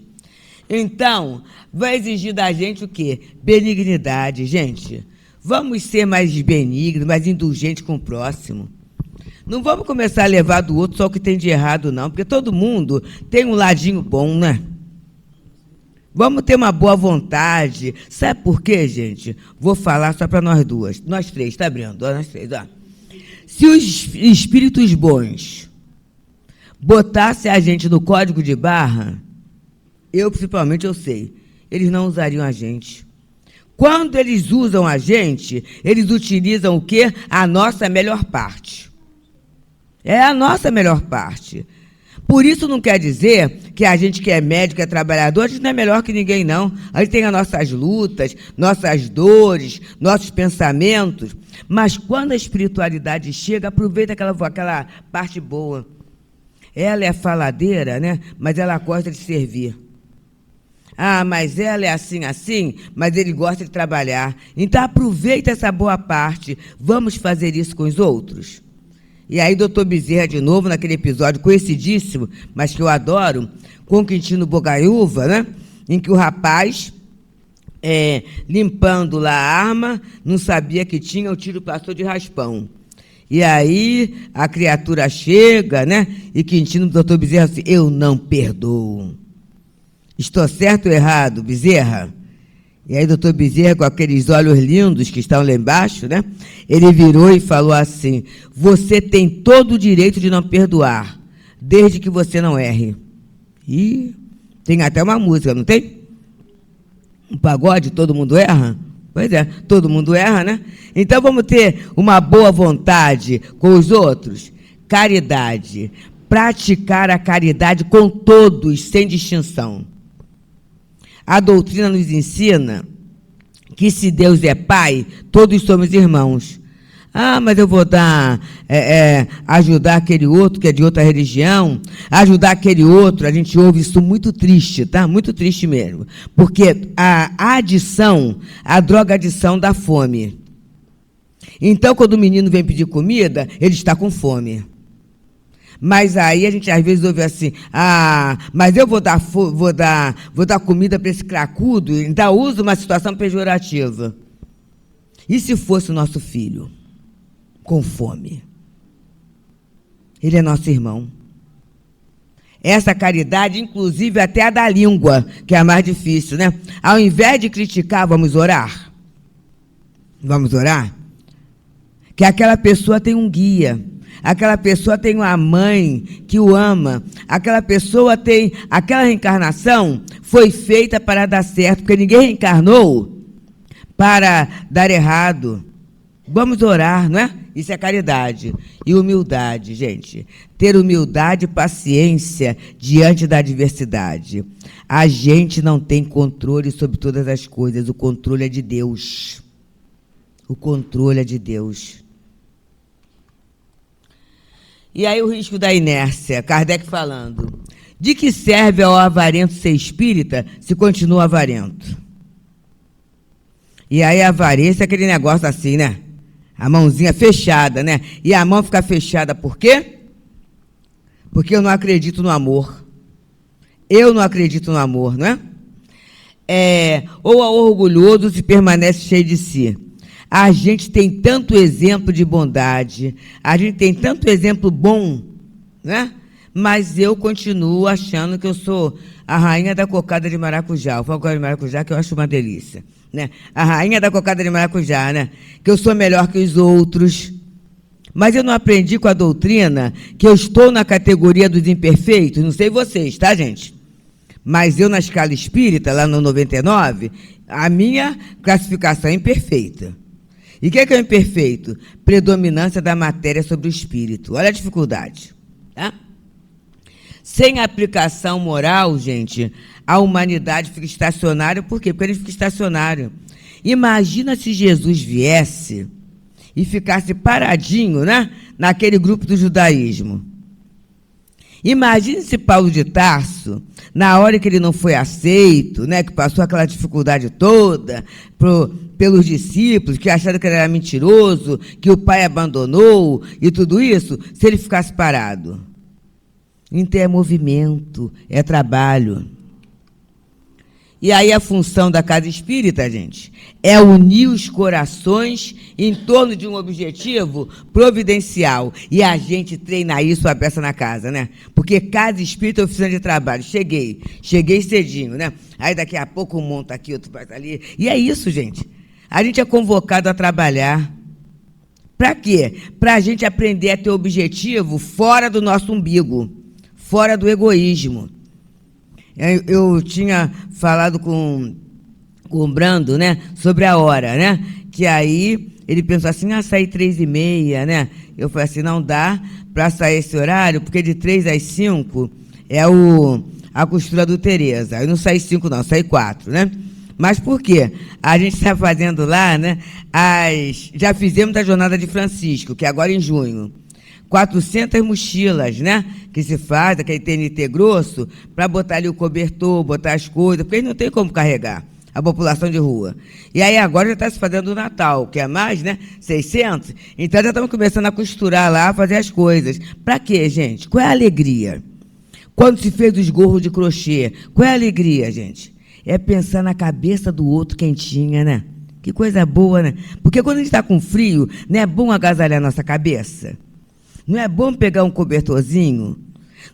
então vai exigir da gente o quê? Benignidade, gente. Vamos ser mais benignos, mais indulgentes com o próximo. Não vamos começar a levar do outro só o que tem de errado, não, porque todo mundo tem um ladinho bom, né? Vamos ter uma boa vontade. Sabe por quê, gente? Vou falar só para nós duas. Nós três, tá, Brendo? Nós três, ó. Se os espíritos bons botassem a gente no código de barra, eu, principalmente, eu sei, eles não usariam a gente. Quando eles usam a gente, eles utilizam o quê? A nossa melhor parte. É a nossa melhor parte. Por isso não quer dizer que a gente que é médico, é trabalhador, a gente não é melhor que ninguém, não. A gente tem as nossas lutas, nossas dores, nossos pensamentos. Mas quando a espiritualidade chega, aproveita aquela parte boa. Ela é faladeira, né? Mas ela gosta de servir. Ah, mas ela é assim, assim, mas ele gosta de trabalhar. Então, aproveita essa boa parte. Vamos fazer isso com os outros? E aí, doutor Bezerra, de novo, naquele episódio conhecidíssimo, mas que eu adoro, com Quintino Bocaiúva, né? Em que o rapaz, limpando lá a arma, não sabia que tinha, o tiro passou de raspão. E aí, a criatura chega, né? E Quintino, doutor Bezerra, assim, eu não perdoo. Estou certo ou errado, Bezerra? E aí, doutor Bezerra, com aqueles olhos lindos que estão lá embaixo, né? Ele virou e falou assim: você tem todo o direito de não perdoar, desde que você não erre. E tem até uma música, não tem? Um pagode, todo mundo erra? Pois é, todo mundo erra, né? Então vamos ter uma boa vontade com os outros. Caridade. Praticar a caridade com todos, sem distinção. A doutrina nos ensina que se Deus é Pai, todos somos irmãos. Ah, mas eu vou ajudar aquele outro que é de outra religião, ajudar aquele outro. A gente ouve isso muito triste, tá? Muito triste mesmo. Porque a adição, a drogadição dá fome. Então, quando o menino vem pedir comida, ele está com fome. Mas aí a gente às vezes ouve assim: ah, mas eu vou dar comida para esse cracudo. Então usa uma situação pejorativa. E se fosse o nosso filho com fome? Ele é nosso irmão. Essa caridade, inclusive até a da língua, que é a mais difícil, né? Ao invés de criticar, vamos orar. Vamos orar? Que aquela pessoa tem um guia. Aquela pessoa tem uma mãe que o ama. Aquela pessoa tem... Aquela reencarnação foi feita para dar certo, porque ninguém reencarnou para dar errado. Vamos orar, não é? Isso é caridade. E humildade, gente. Ter humildade e paciência diante da adversidade. A gente não tem controle sobre todas as coisas. O controle é de Deus. O controle é de Deus. E aí o risco da inércia, Kardec falando: de que serve ao avarento ser espírita se continua avarento? E aí a avarência é aquele negócio assim, né? A mãozinha fechada, né? E a mão fica fechada por quê? Porque eu não acredito no amor. Eu não acredito no amor, não é? Ou ao orgulhoso se permanece cheio de si. A gente tem tanto exemplo de bondade, a gente tem tanto exemplo bom, né? Mas eu continuo achando que eu sou a rainha da cocada de maracujá. O cocada de maracujá que eu acho uma delícia, né? A rainha da cocada de maracujá, né? Que eu sou melhor que os outros. Mas eu não aprendi com a doutrina que eu estou na categoria dos imperfeitos. Não sei vocês, tá, gente? Mas eu, na escala espírita, lá no 99, a minha classificação é imperfeita. E o que é o imperfeito? Predominância da matéria sobre o espírito. Olha a dificuldade. Tá? Sem aplicação moral, gente, a humanidade fica estacionária. Por quê? Porque a gente fica estacionário. Imagina se Jesus viesse e ficasse paradinho, né, naquele grupo do judaísmo. Imagine se Paulo de Tarso, na hora que ele não foi aceito, né, que passou aquela dificuldade toda pelos discípulos, que acharam que ele era mentiroso, que o pai abandonou e tudo isso, se ele ficasse parado. Então é movimento, é trabalho. E aí a função da casa espírita, gente, é unir os corações em torno de um objetivo providencial. E a gente treina isso a peça na casa, né? Porque casa espírita é oficina de trabalho. Cheguei cedinho, né? Aí daqui a pouco um monta aqui, outro faz ali. E é isso, gente. A gente é convocado a trabalhar. Para quê? Para a gente aprender a ter objetivo fora do nosso umbigo, fora do egoísmo. Eu tinha falado com o Brando, né, sobre a hora, né? Que aí ele pensou assim: sair 3h30, né? Eu falei assim: não dá para sair esse horário, porque de 3 às 5 é a costura do Tereza. Aí não saí 5, não, saí 4, né? Mas por quê? A gente está fazendo lá, né? Já fizemos a jornada de Francisco, que é agora em junho. 400 mochilas, né? Que se faz, aquele TNT grosso, para botar ali o cobertor, botar as coisas, porque não tem como carregar a população de rua. E aí agora já está se fazendo o Natal, que é mais, né? 600. Então já estamos começando a costurar lá, a fazer as coisas. Para quê, gente? Qual é a alegria? Quando se fez os gorros de crochê, qual é a alegria, gente? É pensar na cabeça do outro quentinha, né? Que coisa boa, né? Porque quando a gente está com frio, não é bom agasalhar a nossa cabeça? Não é bom pegar um cobertorzinho?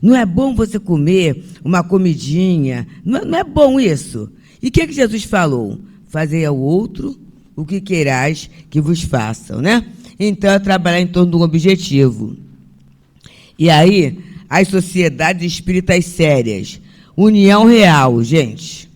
Não é bom você comer uma comidinha? Não é bom isso? E o que Jesus falou? fazei ao outro o que queirais que vos façam, né? Então, é trabalhar em torno de um objetivo. E aí, as sociedades espíritas sérias. União real, gente.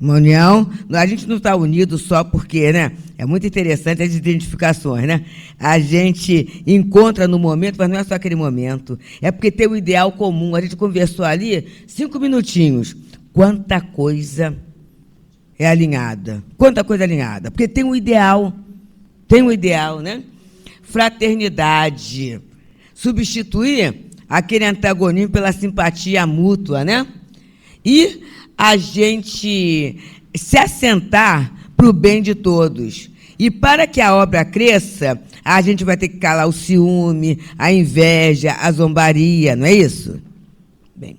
Uma união, a gente não está unido só porque, né? É muito interessante as identificações, né? A gente encontra no momento, mas não é só aquele momento. É porque tem um ideal comum. A gente conversou ali 5 minutinhos. Quanta coisa é alinhada. Quanta coisa alinhada. Porque tem um ideal. Tem um ideal, né? Fraternidade. Substituir aquele antagonismo pela simpatia mútua, né? E a gente se assentar para o bem de todos. E para que a obra cresça, a gente vai ter que calar o ciúme, a inveja, a zombaria, não é isso? Bem.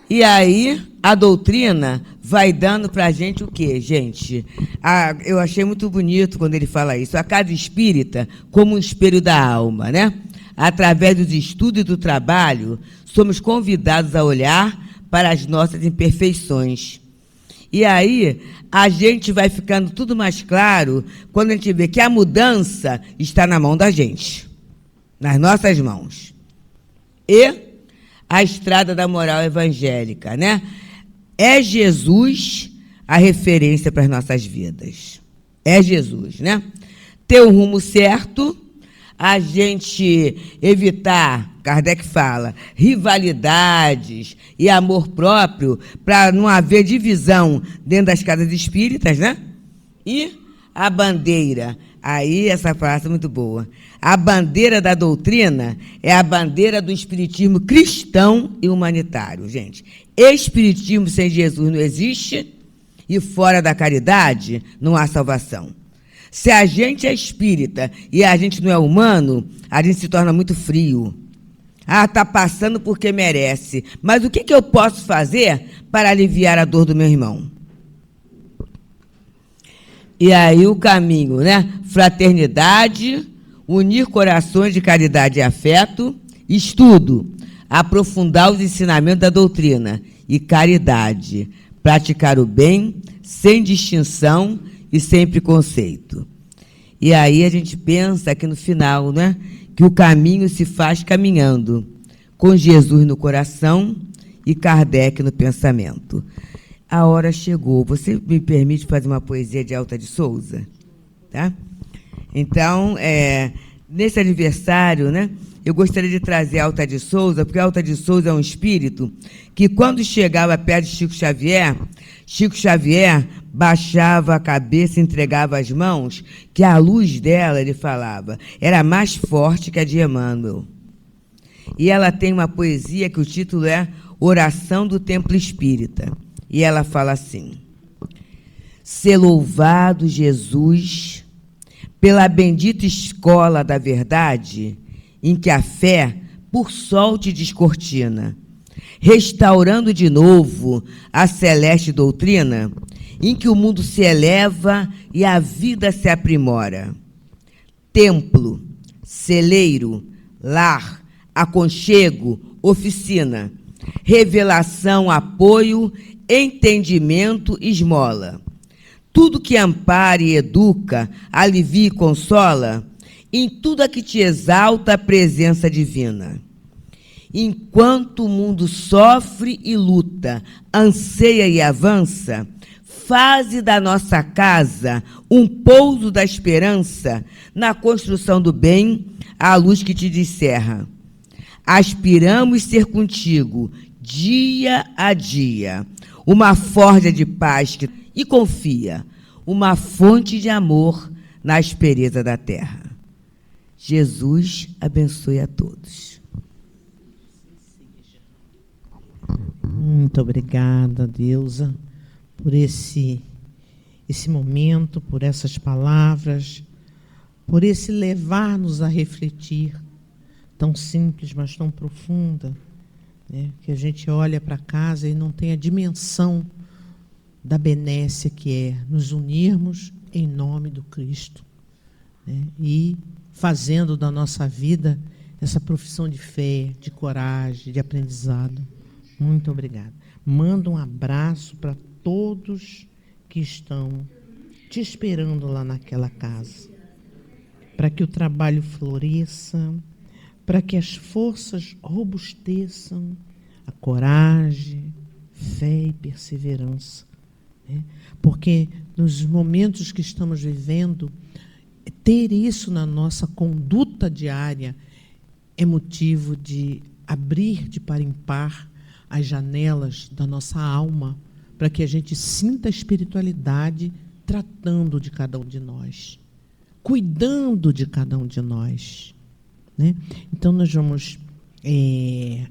E aí, a doutrina vai dando para a gente o quê, gente? Eu achei muito bonito quando ele fala isso. A casa espírita como um espelho da alma, né? Através dos estudos e do trabalho, somos convidados a olhar para as nossas imperfeições. E aí, a gente vai ficando tudo mais claro quando a gente vê que a mudança está na mão da gente, nas nossas mãos. E a estrada da moral evangélica, né? É Jesus a referência para as nossas vidas. É Jesus, né? Ter um rumo certo, a gente evitar, Kardec fala, rivalidades e amor próprio, para não haver divisão dentro das casas espíritas, né? E a bandeira, aí essa frase é muito boa, a bandeira da doutrina é a bandeira do espiritismo cristão e humanitário, gente. Espiritismo sem Jesus não existe e fora da caridade não há salvação. Se a gente é espírita e a gente não é humano, a gente se torna muito frio. Ah, está passando porque merece. Mas o que eu posso fazer para aliviar a dor do meu irmão? E aí o caminho, né? Fraternidade, unir corações de caridade e afeto, estudo, aprofundar os ensinamentos da doutrina e caridade, praticar o bem sem distinção e sem preconceito. E aí a gente pensa que no final, né, que o caminho se faz caminhando, com Jesus no coração e Kardec no pensamento. A hora chegou. Você me permite fazer uma poesia de Alta de Souza? Tá? Então, nesse aniversário, né, eu gostaria de trazer Alta de Souza, porque Alta de Souza é um espírito que, quando chegava perto de Chico Xavier baixava a cabeça, entregava as mãos, que a luz dela, ele falava, era mais forte que a de Emmanuel. E ela tem uma poesia que o título é Oração do Templo Espírita. E ela fala assim: Ser louvado, Jesus, pela bendita escola da verdade, em que a fé por sol te descortina, restaurando de novo a celeste doutrina, em que o mundo se eleva e a vida se aprimora. Templo, celeiro, lar, aconchego, oficina, revelação, apoio, entendimento, esmola. Tudo que ampare e educa, alivia e consola, em tudo a que te exalta a presença divina. Enquanto o mundo sofre e luta, anseia e avança, faze da nossa casa um pouso da esperança na construção do bem, a luz que te descerra. Aspiramos ser contigo, dia a dia, uma forja de paz e confia, uma fonte de amor na aspereza da terra. Jesus abençoe a todos. Muito obrigada, Deusa, por esse momento, por essas palavras, por esse levar-nos a refletir, tão simples, mas tão profunda, né? Que a gente olha para casa e não tem a dimensão da benécia que é nos unirmos em nome do Cristo, né? E fazendo da nossa vida essa profissão de fé, de coragem, de aprendizado. Muito obrigada. Mando um abraço para todos que estão te esperando lá naquela casa, para que o trabalho floresça, para que as forças robusteçam, a coragem, fé e perseverança, né? Porque nos momentos que estamos vivendo, ter isso na nossa conduta diária é motivo de abrir de par em par as janelas da nossa alma, para que a gente sinta a espiritualidade tratando de cada um de nós, cuidando de cada um de nós, né? Então, nós vamos,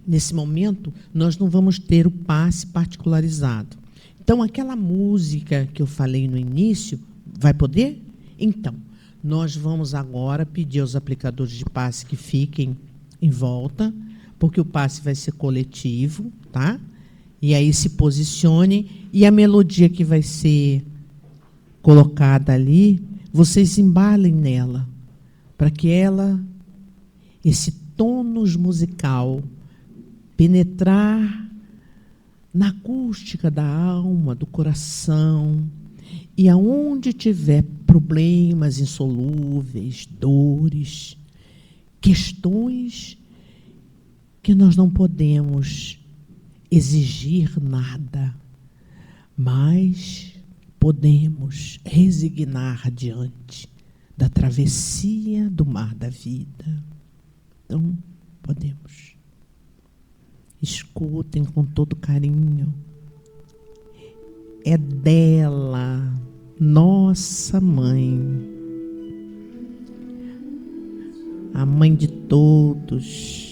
nesse momento, nós não vamos ter o passe particularizado. Então, aquela música que eu falei no início, vai poder? Então, nós vamos agora pedir aos aplicadores de passe que fiquem em volta, porque o passe vai ser coletivo, tá? E aí se posicione, e a melodia que vai ser colocada ali, vocês embalem nela, para que ela, esse tônus musical, penetrar na acústica da alma, do coração, e aonde tiver problemas insolúveis, dores, questões que nós não podemos exigir nada, mas podemos resignar diante da travessia do mar da vida. Então, podemos. Escutem com todo carinho. É dela, nossa mãe, a mãe de todos.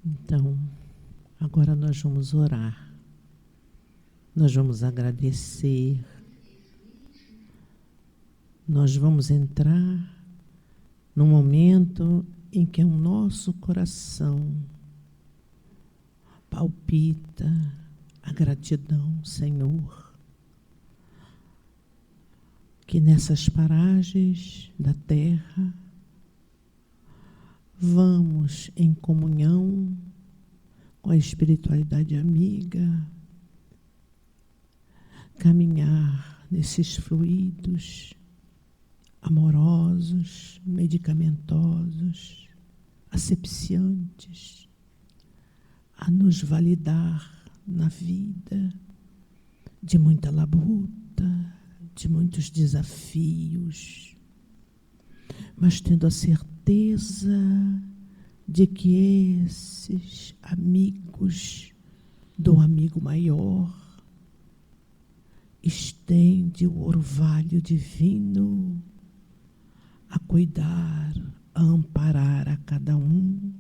Então, agora nós vamos orar. Nós vamos agradecer. Nós vamos entrar num momento em que o nosso coração palpita a gratidão, Senhor. Que nessas paragens da terra, vamos em comunhão com a espiritualidade amiga, caminhar nesses fluidos amorosos, medicamentosos, asepsiantes, a nos validar na vida de muita labuta, de muitos desafios, mas tendo a certeza de que esses amigos do amigo maior estende o orvalho divino a cuidar, a amparar a cada um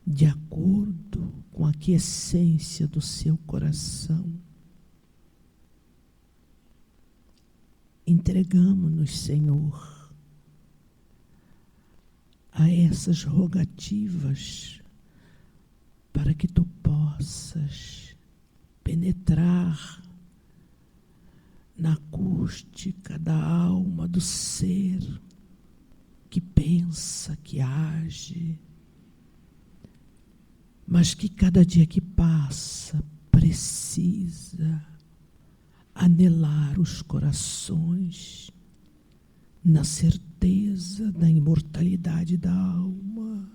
de acordo com a aquiescência do seu coração. Entregamo-nos, Senhor, a essas rogativas para que Tu possas penetrar na acústica da alma do ser que pensa, que age, mas que cada dia que passa precisa anelar os corações na certeza da imortalidade da alma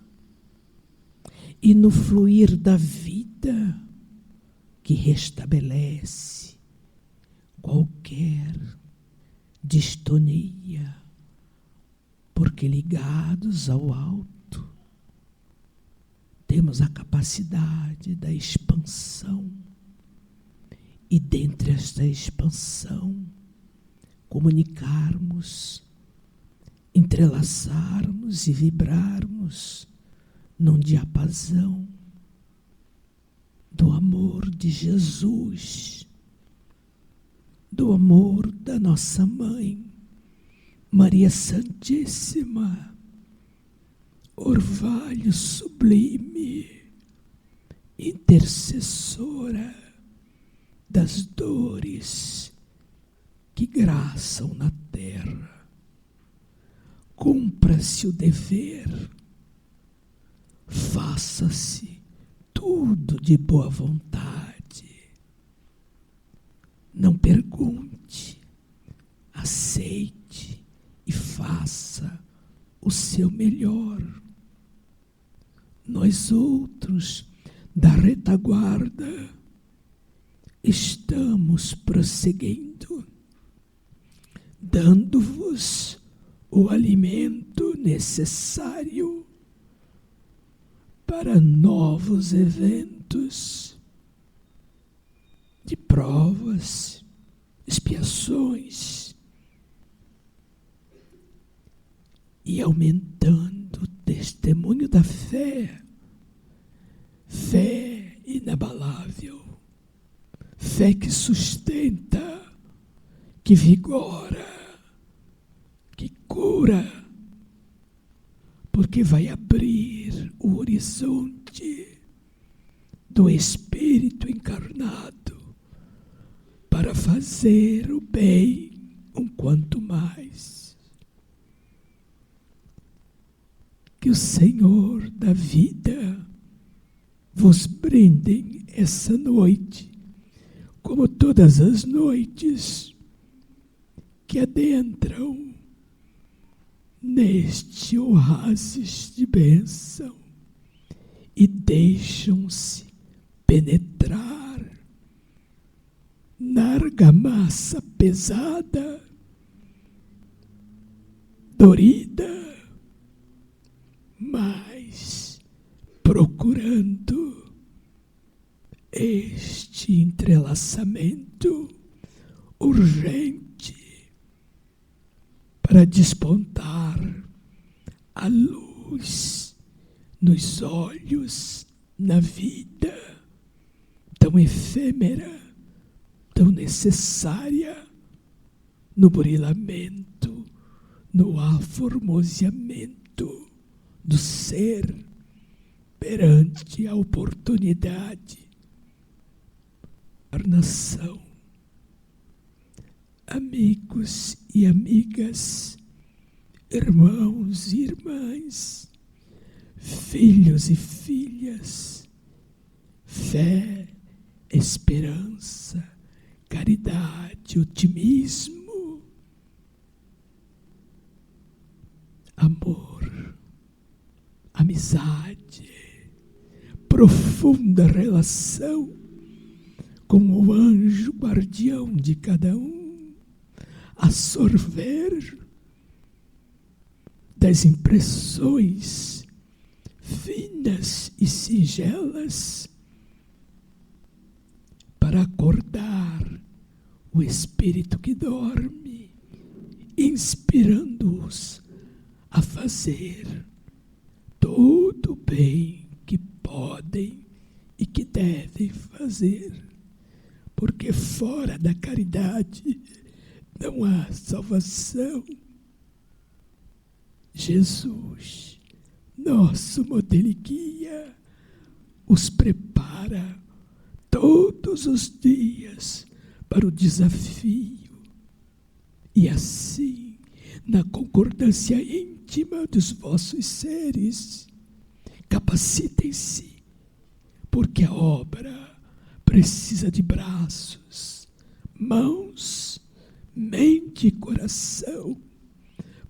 e no fluir da vida que restabelece qualquer distonia, porque ligados ao alto temos a capacidade da expansão e dentre esta expansão comunicarmos, entrelaçarmos e vibrarmos num diapasão do amor de Jesus, do amor da nossa Mãe, Maria Santíssima, orvalho sublime, intercessora das dores que graçam na terra. Cumpra-se o dever, faça-se tudo de boa vontade. Não pergunte, aceite e faça o seu melhor. Nós outros da retaguarda estamos prosseguindo, dando-vos o alimento necessário para novos eventos de provas, expiações, e aumentando o testemunho da fé, fé inabalável, fé que sustenta, que vigora, que cura, porque vai abrir o horizonte do Espírito encarnado para fazer o bem um quanto mais. Que o Senhor da vida vos brinde essa noite, como todas as noites que adentram neste oásis de bênção e deixam-se penetrar na argamassa pesada, dorida, mas procurando este entrelaçamento urgente para despontar a luz nos olhos, na vida tão efêmera, tão necessária, no burilamento, no aformoseamento do ser perante a oportunidade. Encarnação. Amigos e amigas, irmãos e irmãs, filhos e filhas, fé, esperança, caridade, otimismo, amor, amizade, profunda relação com o anjo guardião de cada um, a sorver das impressões finas e singelas para acordar o espírito que dorme, inspirando-os a fazer todo o bem que podem e que devem fazer, porque fora da caridade não há salvação. Jesus, nosso modelo e guia, os prepara todos os dias para o desafio. E assim, na concordância íntima dos vossos seres, capacitem-se, porque a obra precisa de braços, mãos, mente e coração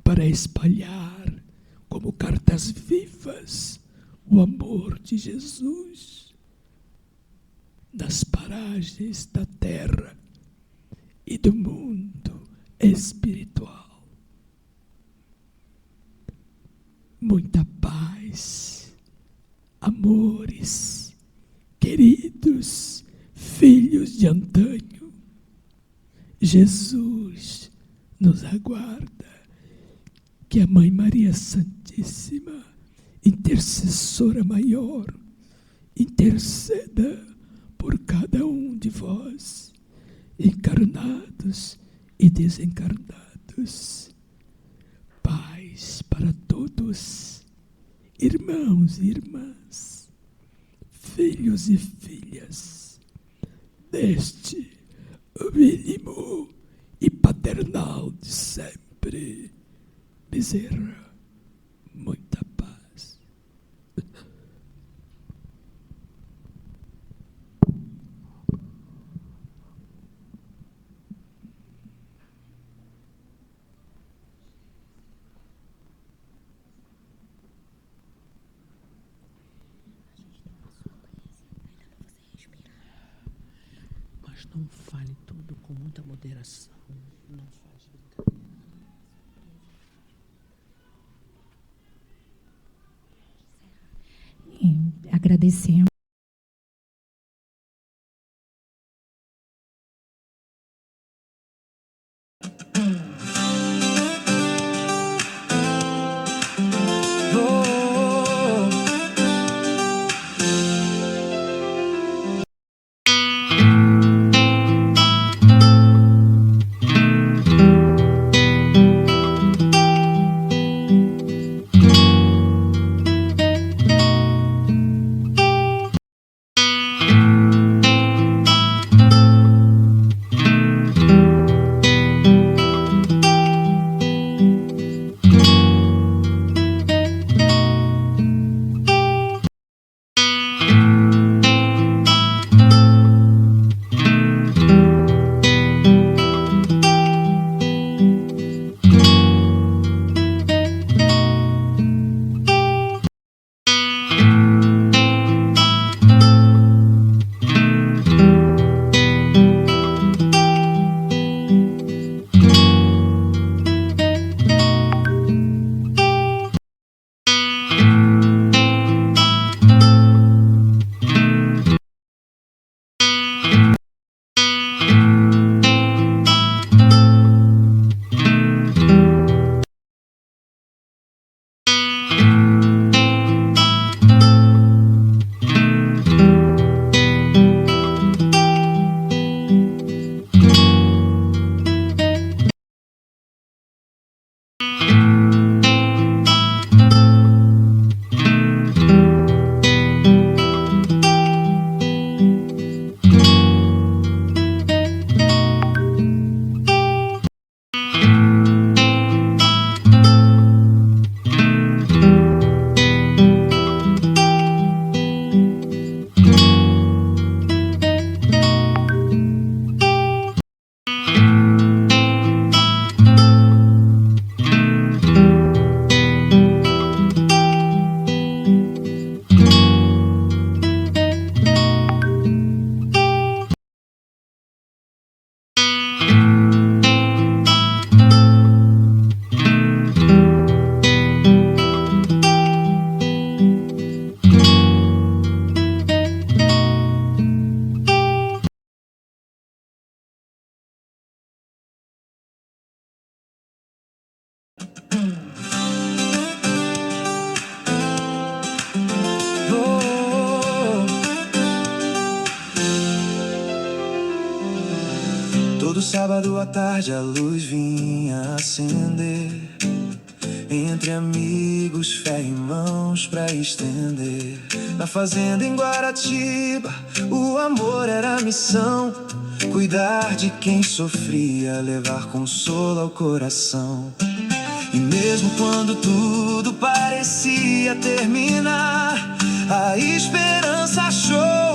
para espalhar como cartas vivas o amor de Jesus nas paragens da terra e do mundo espiritual. Muita paz, amores, queridos filhos de antanho. Jesus nos aguarda. Que a Mãe Maria Santíssima, intercessora maior, interceda por cada um de vós, encarnados e desencarnados. Paz para todos, irmãos e irmãs, filhos e filhas, deste mínimo e paternal de sempre. Bezerra, muita paz. Mas não fale tudo com muita moderação. Não faz brincadeira. Agradecemos. Todo sábado à tarde a luz vinha acender, entre amigos, fé e mãos pra estender. Na fazenda em Guaratiba, o amor era a missão, cuidar de quem sofria, levar consolo ao coração. E mesmo quando tudo parecia terminar, a esperança achou